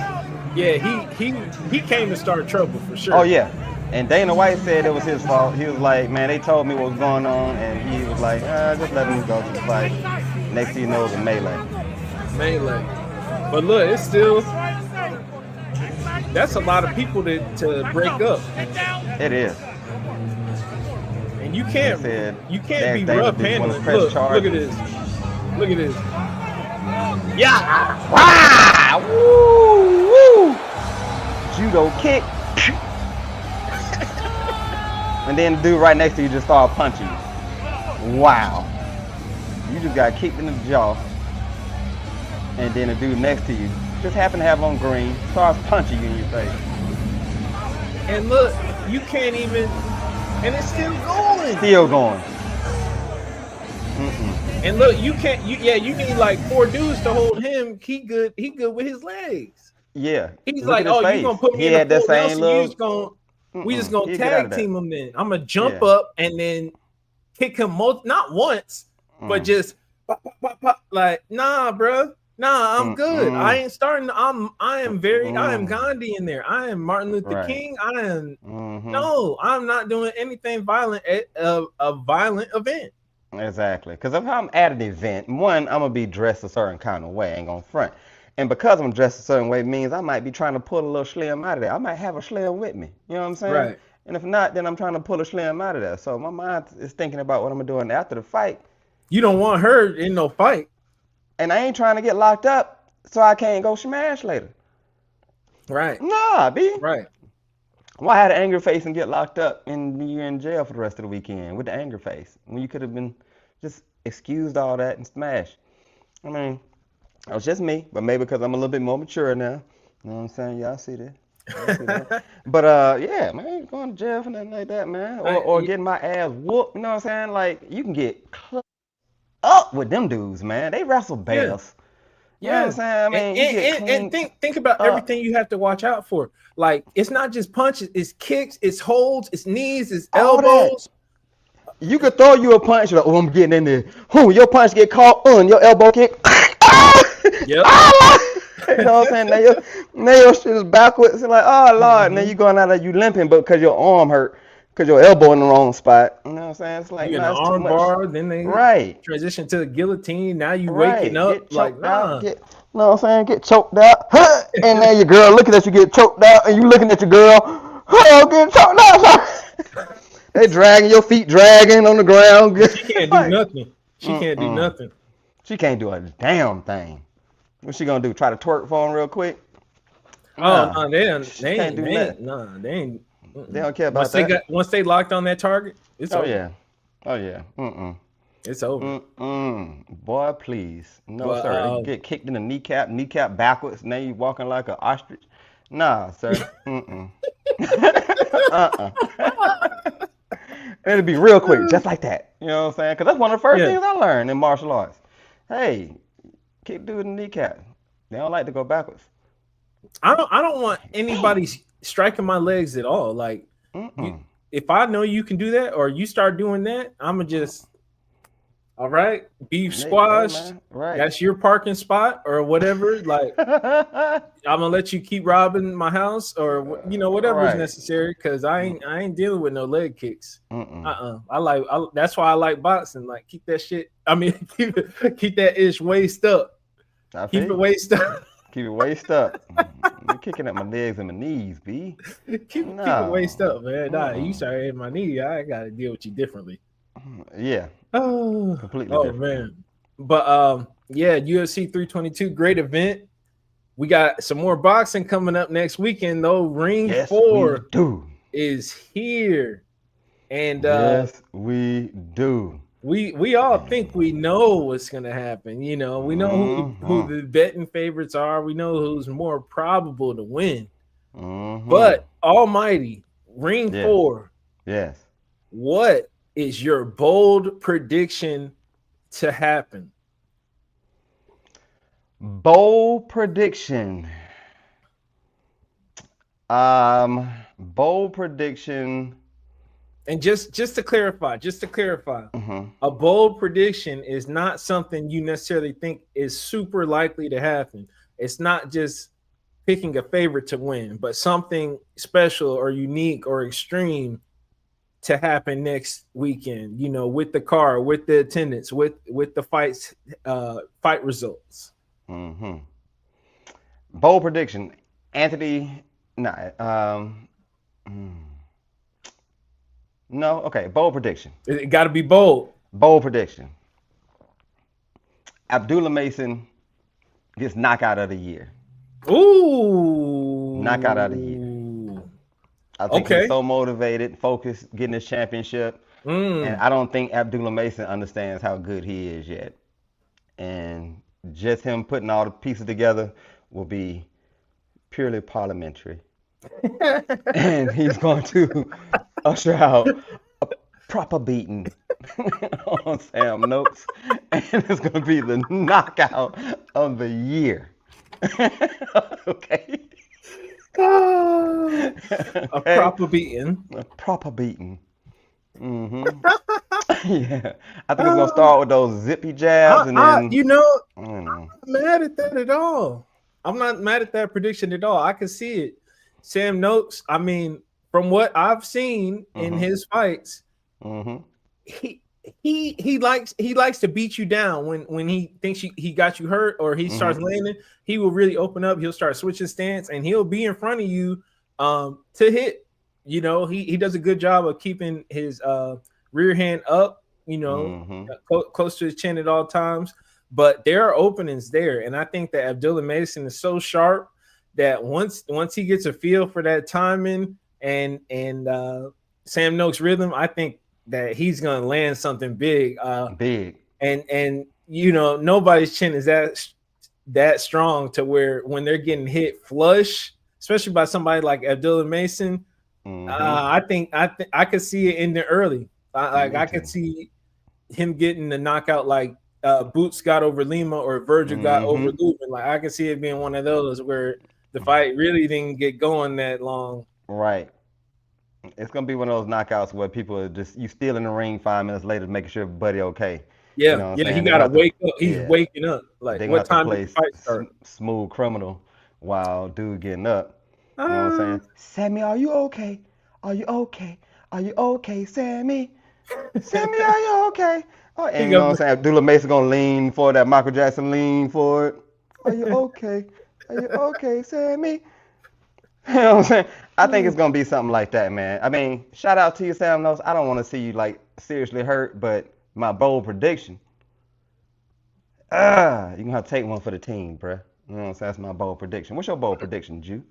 Yeah, he came to start trouble for sure. Oh yeah. And Dana White said it was his fault. He was like, man, they told me what was going on, and he was like, just let him go to the fight. Next thing you know, it was a melee. But look, it's still, that's a lot of people to break up. It is. And you can't be rough handling. Look at this. Look at this. Yeah. Wow. Woo. Woo. Judo kick. And then the dude right next to you just started punching you. Wow. You just got kicked in the jaw. And then the dude next to you just happened to have on green, starts punching you in your face. And look, you can't even, and it's still going. Still going. And look, you can't, you need like 4 dudes to hold him. He good with his legs. Yeah. He's like, oh, you gonna put me in the full Nelson, we just gonna tag team him then. I'm gonna jump up and then kick him not once, but just like, nah, bro. Nah, I'm good. I ain't starting. I am Gandhi in there. I am Martin Luther King. I am no, I'm not doing anything violent at a violent event. Exactly. Because if I'm at an event, one, I'm gonna be dressed a certain kind of way, I ain't gonna front. And because I'm dressed a certain way means I might be trying to pull a little slim out of there. I might have a slim with me. You know what I'm saying? Right. And if not, then I'm trying to pull a slim out of there. So my mind is thinking about what I'm doing after the fight. You don't want her in no fight. And I ain't trying to get locked up so I can't go smash later. Right. Nah, B. Right. Why have an angry face and get locked up and you're in jail for the rest of the weekend with the anger face when you could have been just excused all that and smashed? I mean, It was just me, but maybe because I'm a little bit more mature now. You know what I'm saying? Y'all see that? But yeah, man, going to jail for nothing like that, man. Or getting my ass whooped. You know what I'm saying? Like, you can get up with them dudes, man. They wrestle bears. You know what I'm saying? I mean, you get and think about everything you have to watch out for. Like, it's not just punches, it's kicks, it's holds, it's knees, it's elbows. You could throw you a punch, like, oh, I'm getting in there. Your punch get caught on your elbow kick. Yep. You know what I'm saying? Now your shit is backwards. Like, oh Lord. Now you going out there, you limping, but because your arm hurt, because your elbow in the wrong spot. You know what I'm saying? It's like, you an arm bar, then they transition to the guillotine. Now you waking up like, nah. You know what I'm saying? Get choked out. And then your girl looking at you get choked out, and you looking at your girl, get choked out. They dragging your feet, dragging on the ground. She can't do nothing. She can't do nothing. She can't do a damn thing. What's she gonna do? Try to twerk for him real quick? Oh no, they ain't. They don't care about that. Once they locked on that target, it's over. Oh yeah. It's over. Boy, please. No, sir. You get kicked in the kneecap backwards. Now you walking like an ostrich. Nah, sir. It'll be real quick, just like that. You know what I'm saying? Because that's one of the first things I learned in martial arts. Hey, kick dude in the kneecap. They don't like to go backwards. I don't want anybody striking my legs at all. Like, if I know you can do that, or you start doing that, I'ma just, all right, beef squash. Right. That's your parking spot or whatever. Like, I'm gonna let you keep robbing my house, or whatever is necessary. Because I ain't dealing with no leg kicks. That's why I like boxing. Like, keep that shit. I mean, keep that ish waist up. Keep it waist up. Keep it waist up. You're kicking at my legs and my knees, B. Keep it waist up, man. Nah, you start hitting my knee, I gotta deal with you differently. Yeah. Oh, completely different. Man. But UFC 322, great event. We got some more boxing coming up next weekend, though. Ring 4 is here. And yes, we do. We all think we know what's gonna happen. We know who the betting favorites are. We know who's more probable to win. But almighty, Ring 4. Yes. What is your bold prediction to happen? Bold prediction. Bold prediction. And just to clarify, a bold prediction is not something you necessarily think is super likely to happen. It's not just picking a favorite to win, but something special or unique or extreme to happen next weekend, with the car, with the attendance, with the fight results. Bold prediction. No, okay. Bold prediction. It got to be bold. Bold prediction. Abdullah Mason gets knockout of the year. Ooh. Knockout of the year. I think he's so motivated, focused, getting his championship. And I don't think Abdullah Mason understands how good he is yet. And just him putting all the pieces together will be purely parliamentary. And he's going to usher out a proper beating on Sam Noakes, and it's going to be the knockout of the year. Okay. A proper beating. A proper beating. Yeah, I think it's going to start with those zippy jabs, and then I'm not mad at that at all. I'm not mad at that prediction at all. I can see it. Sam Noakes, I mean, from what I've seen in his fights, he likes to beat you down when he thinks he got you hurt or he starts landing. He will really open up. He'll start switching stance and he'll be in front of you to hit. He does a good job of keeping his rear hand up, close to his chin at all times. But there are openings there, and I think that Abdullah Mason is so sharp that once he gets a feel for that timing and Sam Noakes' rhythm, I think that he's gonna land something big. And nobody's chin is that strong to where when they're getting hit flush, especially by somebody like Abdullah Mason, I think I could see it ending early. I could see him getting the knockout like Boots got over Lima or Virgil got over Lubin. Like I could see it being one of those where the fight really didn't get going that long. Right. It's gonna be one of those knockouts where people are just you still in the ring 5 minutes later, making sure everybody okay. Yeah, you know what I'm saying? He gotta wake up. He's waking up. Like what time did the fight start? Smooth Criminal while dude getting up. You know what I'm saying? Sammy, are you okay? Are you okay? Are you okay, Sammy? Sammy, are you okay? Oh, and you know what I'm saying? Abdullah Mason gonna lean for that. Michael Jackson lean for it. Are you okay? Are you okay, Sammy? You know what I'm saying? I think it's gonna be something like that, man. I mean, shout out to you, Sam Knows. I don't want to see you like seriously hurt, but my bold prediction. You're gonna have to take one for the team, bruh. You know what I'm saying? That's my bold prediction. What's your bold prediction, Jew?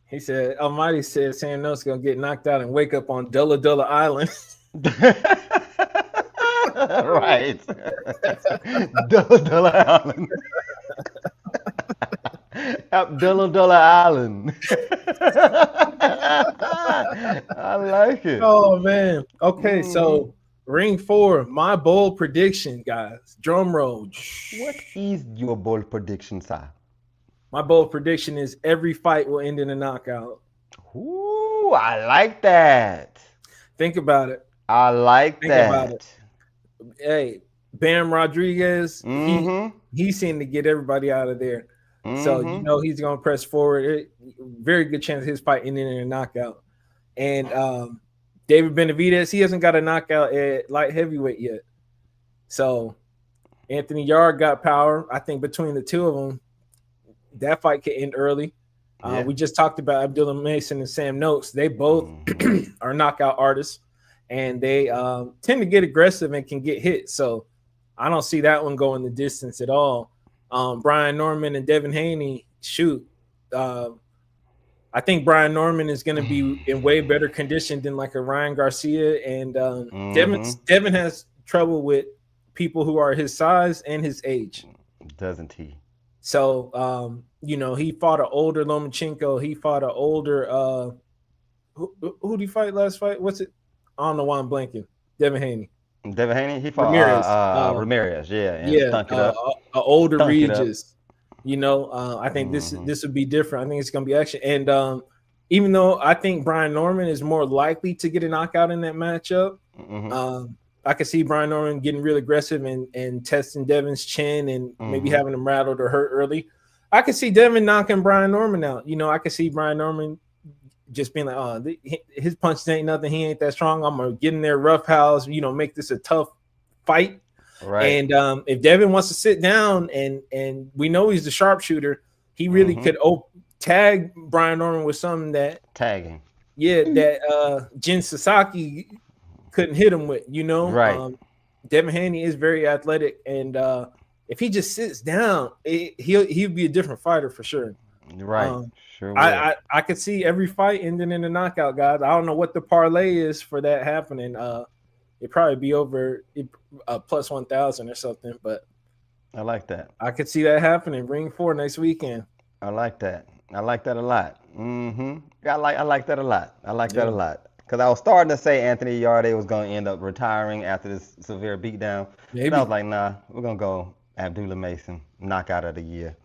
He said, Almighty said Sam Knows is gonna get knocked out and wake up on Della Della Island. Right. Della Della Island. Della Island. I like it. Oh man. Okay, so ring 4, my bold prediction, guys. Drum roll. What is your bold prediction, sir? My bold prediction is every fight will end in a knockout. Ooh, I like that. Think about it. I like Think that. about it. Hey, Bam Rodriguez, he seemed to get everybody out of there. So you know he's gonna press forward. Very good chance of his fight ending in a knockout. And David Benavidez, he hasn't got a knockout at light heavyweight yet. So Anthony Yarde got power. I think between the two of them, that fight could end early. We just talked about Abdullah Mason and Sam Noakes. They both are knockout artists, and they tend to get aggressive and can get hit. So I don't see that one going the distance at all. Brian Norman and Devin Haney, shoot. I think Brian Norman is going to be in way better condition than like a Ryan Garcia. And Devin has trouble with people who are his size and his age. Doesn't he? So, you know, he fought an older Lomachenko. He fought an older who did he fight last fight? What's it? I don't know why I'm blanking. Devin Haney. Devin Haney? He fought Ramirez, stunk it up. Older Regis. You know, I think this would be different. I think it's going to be action. And even though I think Brian Norman is more likely to get a knockout in that matchup, I could see Brian Norman getting real aggressive and testing Devin's chin and maybe having him rattled or hurt early. I could see Devin knocking Brian Norman out. You know, I could see Brian Norman just being like, oh, his punches ain't nothing. He ain't that strong. I'm going to get in there roughhouse, you know, make this a tough fight. Right. And if Devin wants to sit down and we know he's the sharpshooter, he really could tag Brian Norman with something that tagging. Yeah, that Jin Sasaki couldn't hit him with, you know. Right. Devin Haney is very athletic, and if he just sits down, he'll be a different fighter for sure. Right. Sure. I could see every fight ending in a knockout, guys. I don't know what the parlay is for that happening. It'd probably be over plus 1,000 or something, but I like that. I could see that happening. Ring 4 next weekend. I like that. I like that a lot. I like that a lot. I like that a lot. Because I was starting to say Anthony Yarde was going to end up retiring after this severe beatdown. Maybe. But I was like, nah, we're going to go Abdullah Mason, knockout of the year.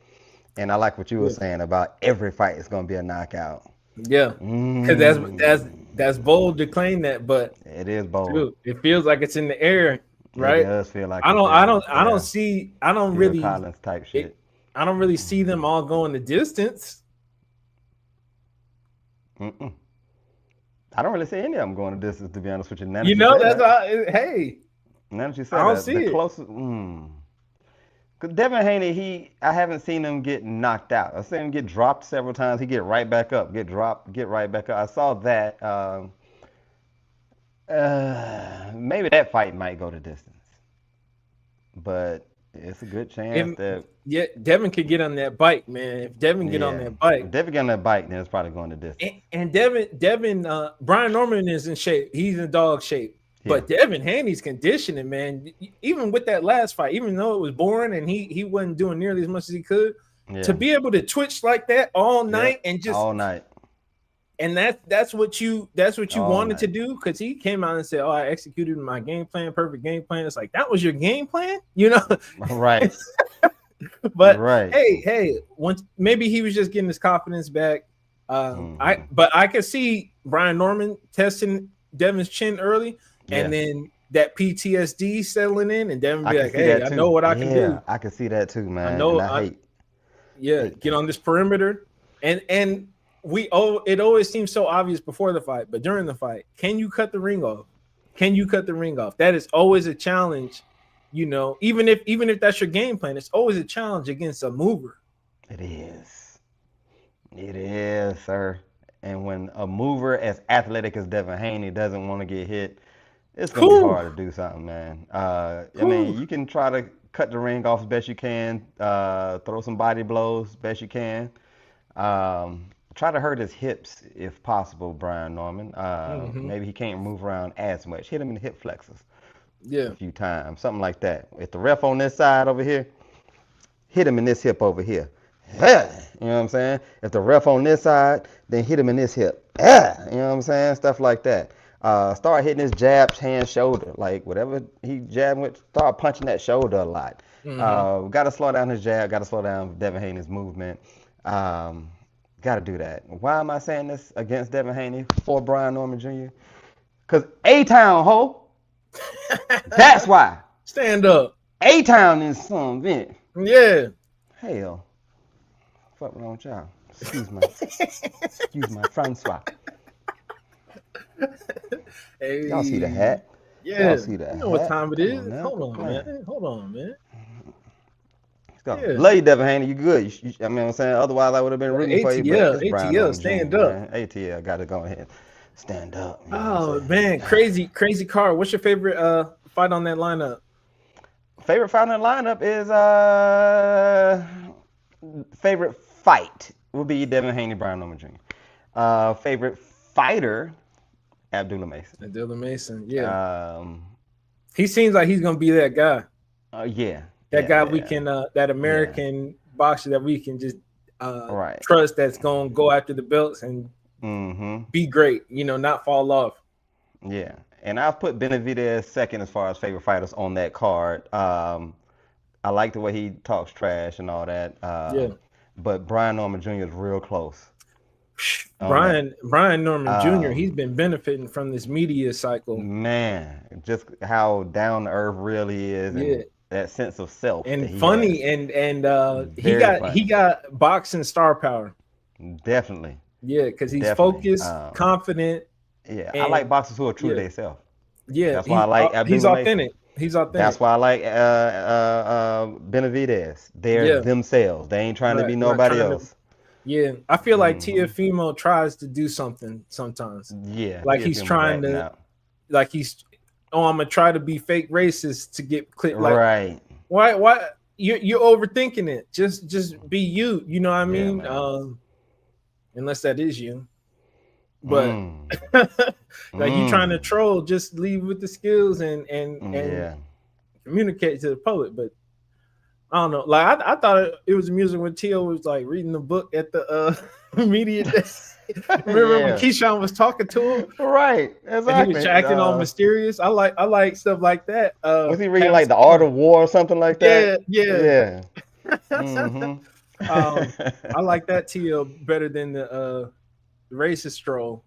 And I like what you were saying about every fight is going to be a knockout. Yeah, because that's bold to claim that, but it is bold. Dude, it feels like it's in the air, right? It does feel like I don't really Collins type shit. I don't really see them all going the distance. I don't really see any of them going the distance, to be honest with you. You know, that's hey. Now that you said I don't that, see the it. Closest, Because Devin Haney, I haven't seen him get knocked out. I've seen him get dropped several times. He get right back up, get dropped, get right back up. I saw that. Maybe that fight might go the distance. But it's a good chance that... Yeah, Devin could get on that bike, man. If Devin get on that bike... If Devin get on that bike, then it's probably going the distance. And Devin, Brian Norman is in shape. He's in dog shape. But Devin Haney's conditioning, man, even with that last fight, even though it was boring and he wasn't doing nearly as much as he could, to be able to twitch like that all night and just all night. And that's what you wanted to do, because he came out and said, "Oh, I executed my game plan, perfect game plan." It's like, that was your game plan, Right. But hey, once maybe he was just getting his confidence back. I could see Brian Norman testing Devin's chin early, and then that PTSD settling in, and Devin be like, "Hey, I know what I can do." I can see that too, man. I know. Get on this perimeter, and it always seems so obvious before the fight, but during the fight, can you cut the ring off? Can you cut the ring off? That is always a challenge, even if that's your game plan, it's always a challenge against a mover. It is, sir. And when a mover as athletic as Devin Haney doesn't want to get hit, it's gonna be hard to do something, man. I mean, you can try to cut the ring off as best you can, throw some body blows best you can. Try to hurt his hips if possible, Brian Norman. Maybe he can't move around as much. Hit him in the hip flexors a few times, something like that. If the ref on this side over here, hit him in this hip over here. You know what I'm saying? If the ref on this side, then hit him in this hip. You know what I'm saying? Stuff like that. Start hitting his jab, hand, shoulder. Like whatever he jabbing with, start punching that shoulder a lot. Got to slow down his jab. Got to slow down Devin Haney's movement. Got to do that. Why am I saying this against Devin Haney for Brian Norman Jr.? Because A-Town, ho. That's why. Stand up. A-Town is some vent. Yeah. Hell. Fuck wrong with y'all. Excuse my Francois. Hey. Y'all see the hat? Yeah. Y'all see the hat? You know what time it is. Hold on, man. Love you, Devin Haney. You good. I mean what I'm saying? Otherwise, I would have been rooting for you. ATL, stand up. Man. ATL, got to go ahead. Stand up. Oh, man. Crazy card. What's your favorite fight on that lineup? Favorite fight on that lineup is favorite fight will be Devin Haney, Brian Norman Jr. Favorite fighter, Abdullah Mason. Yeah. He seems like he's gonna be that guy. We can that American boxer that we can just trust, that's gonna go after the belts and be great, not fall off. Yeah. And I've put Benavidez second as far as favorite fighters on that card. I like the way he talks trash and all that. But Brian Norman Jr. is real close. Brian Norman Jr., he's been benefiting from this media cycle. Man, just how down to earth really is. And that sense of self. And funny and he got boxing star power. Definitely. Yeah, because he's focused, confident. Yeah, I like boxers who are true to themselves. Yeah, that's why I like Abdullah he's authentic. Mason. That's why I like Benavidez. They're themselves. They ain't trying to be nobody else. I feel like Teofimo tries to do something sometimes. Yeah, like he's trying to, like he's, I'm gonna try to be fake racist to get clipped. Like, why? You're overthinking it. Just be you. You know what I mean? Unless that is you. But like you trying to troll, just leave with the skills and communicate to the public. But I don't know. Like I thought it was amusing when Tio was like reading the book at the media day. Remember when Keyshawn was talking to him? Right, exactly. And he was acting all mysterious. I like stuff like that. Was he reading like The Art of War or something like that? Yeah. I like that Tio better than the racist stroll,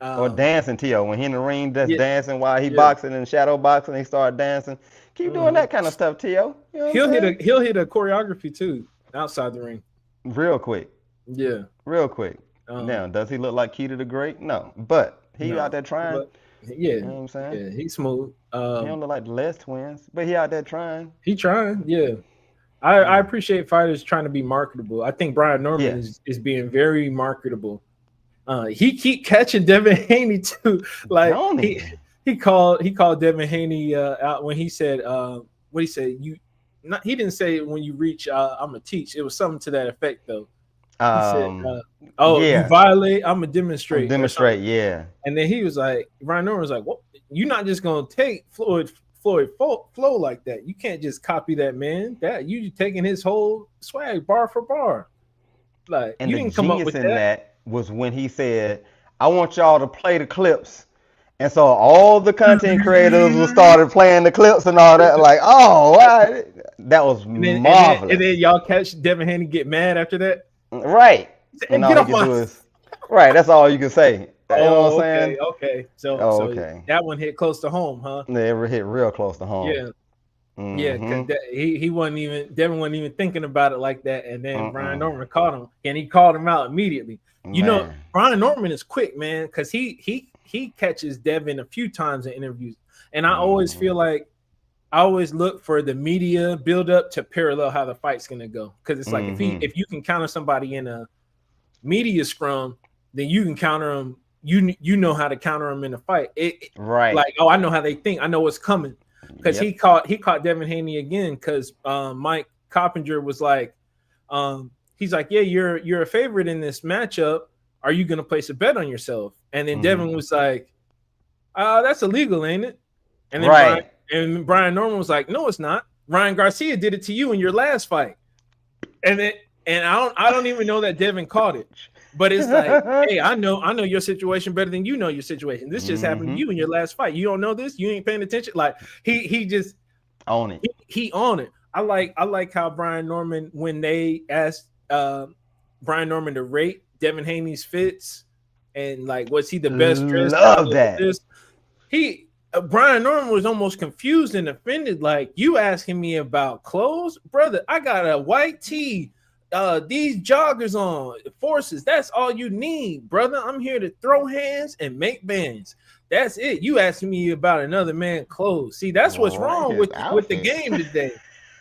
or dancing Tio when he in the ring dancing while he boxing and shadow boxing. He start dancing. Keep doing that kind of stuff, Tio. You know he'll hit a choreography too outside the ring, real quick. Real quick. Now, does he look like Keita the Great? No, but he out there trying. You know what I'm saying? Yeah, he's smooth. He don't look like the Les twins, but he out there trying. He trying. Yeah. I appreciate fighters trying to be marketable. I think Brian Norman is being very marketable. He keep catching Devin Haney too. Like he called Devin Haney out when he said what he said. He didn't say when you reach I'm gonna teach. It was something to that effect though. He said, you violate, I'm gonna demonstrate. Yeah. And then he was like, Brian Norman was like, well, you're not just gonna take Floyd flow like that. You can't just copy that man. That you taking his whole swag bar for bar. Like, and you the didn't come up genius with in that was when he said, I want y'all to play the clips. And so all the content creators were started playing the clips and all that. Like, oh, wow. That was marvelous. And then y'all catch Devin Haney get mad after that. Right. And all he can do is, right. That's all you can say. You know what I'm saying? Okay. So that one hit close to home, huh? Yeah, it hit real close to home. Yeah. Mm-hmm. Yeah, because he wasn't even, Devin wasn't even thinking about it like that. And then Brian Norman caught him, and he called him out immediately. You know, Brian Norman is quick, man, because he catches Devin a few times in interviews. And I always feel like I always look for the media build up to parallel how the fight's gonna go. Because it's like if you can counter somebody in a media scrum, then you can counter them. You know how to counter them in a fight. Right. Like, oh, I know how they think. I know what's coming. Because he caught Devin Haney again. Because Mike Coppinger was like, he's like, yeah, you're a favorite in this matchup. Are you gonna place a bet on yourself? And then Devin was like, that's illegal, ain't it? And then Brian Norman was like, no, it's not. Ryan Garcia did it to you in your last fight. And I don't even know that Devin caught it. But it's like, hey, I know your situation better than you know your situation. This just happened to you in your last fight. You don't know this? You ain't paying attention? Like, he just own it. He own it. I like how Brian Norman, when they asked Brian Norman to rate Devin Haney's fits and like, was he the best dressed? Love that. Brian Norman was almost confused and offended. Like, you asking me about clothes, brother? I got a white tee. These joggers on, forces, that's all you need, brother. I'm here to throw hands and make bands. That's it. You asking me about another man's clothes. See, that's what's wrong with the game today.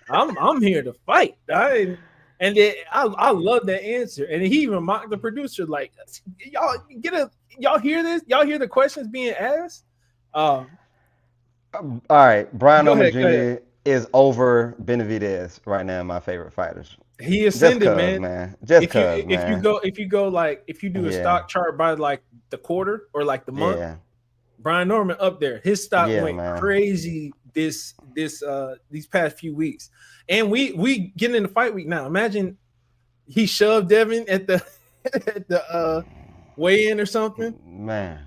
I'm here to fight. I love that answer. And he even mocked the producer, like, y'all hear this? Y'all hear the questions being asked? All right, Brian Norman Jr. is over Benavidez right now, my favorite fighters. He ascended, man. Just because, man. If you go like, if you do a stock chart by like the quarter or like the month, Brian Norman up there. His stock went crazy these past few weeks. And we getting in the fight week now. Imagine he shoved Devin at the weigh-in or something. Man.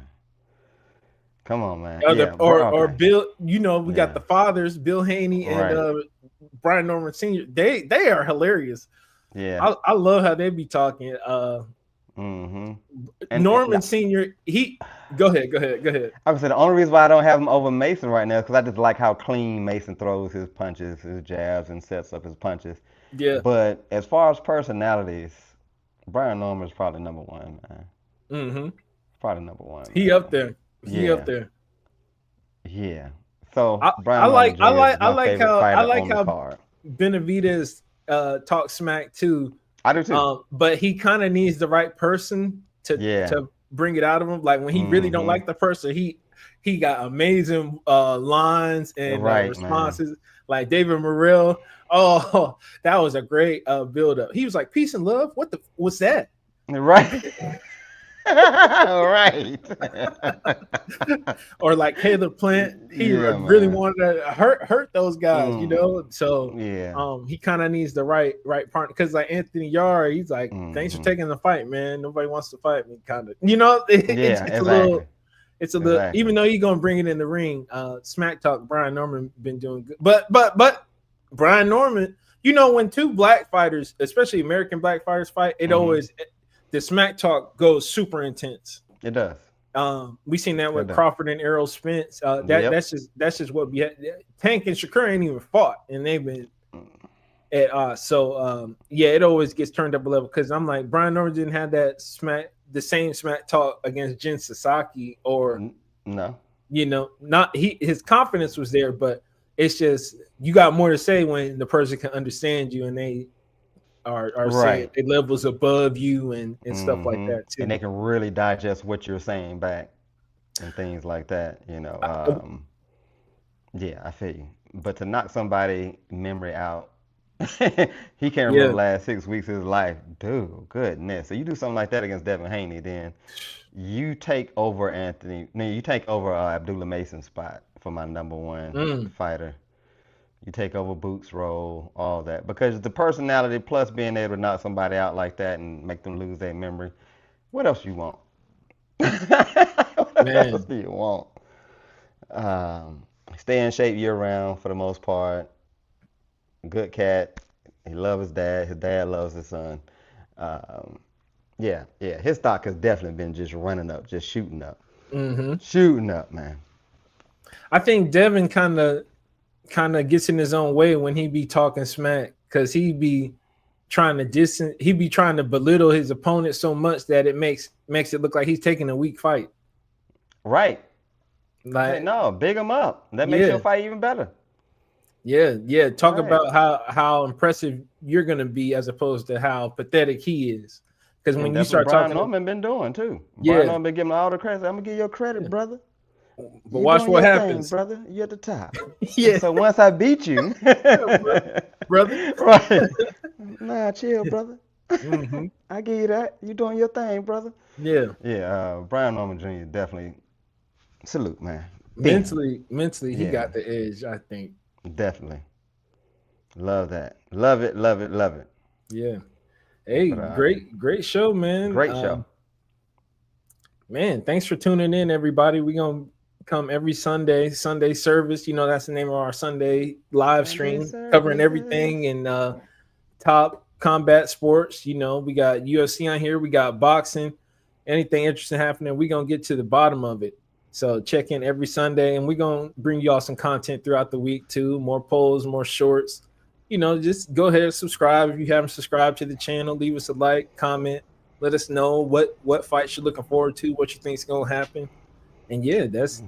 Come on, man. Or Bill, we got the fathers, Bill Haney and Brian Norman Sr. They are hilarious. Yeah. I love how they be talking. Norman Sr. Go ahead. I would say the only reason why I don't have him over Mason right now is because I just like how clean Mason throws his punches, his jabs, and sets up his punches. Yeah. But as far as personalities, Brian Norman is probably number one, man. Probably number one. He up there. Up there. Yeah. So I like how Benavidez talks smack too. I do too. But he kind of needs the right person to bring it out of him. Like when he really don't like the person, he got amazing lines and responses. Man. Like David Morrell. Oh, that was a great build up. He was like, "Peace and love." What's that? Right. Right. Or like Caleb Plant, he really wanted to hurt those guys, So he kind of needs the right partner, because like Anthony Yarr, he's like, thanks for taking the fight, man. Nobody wants to fight me, kind of. It's a little, even though he's gonna bring it in the ring. Smack talk, Brian Norman been doing good, but Brian Norman, when two black fighters, especially American black fighters, fight, it always. The smack talk goes super intense. It does. We seen that with Crawford and Errol Spence. That's just what we had. Tank and Shakur ain't even fought, and they've been at odds. So it always gets turned up a level, because I'm like, Brian Norman didn't have the same smack talk against Jin Sasaki, or his confidence was there, but it's just, you got more to say when the person can understand you and they are saying it levels above you and stuff like that too. And they can really digest what you're saying back and things like that, I feel you. But to knock somebody memory out He can't remember the last 6 weeks of his life. Dude, goodness. So you do something like that against Devin Haney, then you take over Abdullah Mason's spot for my number one fighter. You take over Boots' role, all that. Because the personality plus being able to knock somebody out like that and make them lose their memory, what else you want? What else do you want? Stay in shape year round for the most part. Good cat. He loves his dad. His dad loves his son. Yeah. His stock has definitely been just running up, just shooting up. Shooting up, man. I think Devin kind of gets in his own way when he be talking smack, because he be trying to belittle his opponent so much that it makes it look like he's taking a weak fight. Right. Like, no, big him up. That makes your fight even better. Yeah. Talk about how impressive you're gonna be as opposed to how pathetic he is. Because when you start Brian talking, Norman been doing too. Brian Norman been giving all the credit. I'm gonna give you credit, brother. But watch what happens, brother. You're at the top. Yeah. So once I beat you, brother. Right? Nah, chill, brother. I give you that. You doing your thing, brother. Yeah. Brian Norman Jr. definitely salute, man. Mentally, he got the edge, I think. Definitely. Love that. Love it. Yeah. Hey, great show, man. Great show. Man, thanks for tuning in, everybody. We're going to come every Sunday service. That's the name of our Sunday live stream, covering everything in top combat sports. We got UFC on here. We got boxing. Anything interesting happening, we're going to get to the bottom of it. So check in every Sunday, and we're going to bring y'all some content throughout the week too. More polls, more shorts. Just go ahead and subscribe. If you haven't subscribed to the channel, leave us a like, comment. Let us know what fights you're looking forward to, what you think is going to happen. And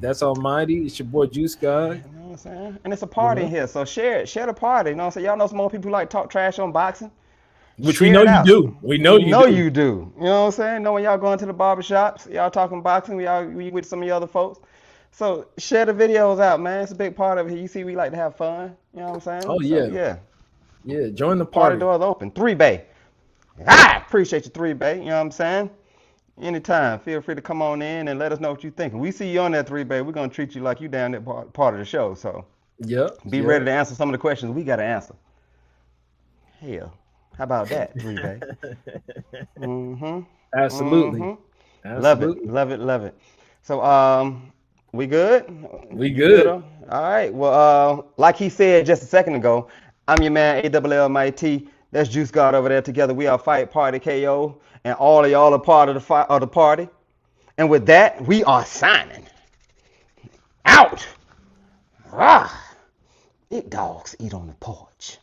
that's Almighty. It's your boy Juice God. You know what I'm saying? And it's a party here, so share the party. You know what I'm saying? Y'all know some more people who like talk trash on boxing. Which we know you do. We know you do. You know what I'm saying? Know when y'all going to the barbershops, y'all talking boxing, we with some of the other folks. So share the videos out, man. It's a big part of it. You see, we like to have fun. You know what I'm saying? Oh, yeah. Yeah, join the Party party. doors open. 3Bay. I appreciate you, 3Bay. You know what I'm saying? Anytime, feel free to come on in and let us know what you think. When we see you on that 3Bay, we're going to treat you like you down that part of the show. So be ready to answer some of the questions we got to answer. Hell. How about that, 3Bay? Absolutely. Love it. So, we good? We good. All right. Well, like he said just a second ago, I'm your man, ALLMIT. That's Juice God over there. Together, we are Fight Party KO, and all of y'all are part of the party. And with that, we are signing out. Big dogs eat on the porch.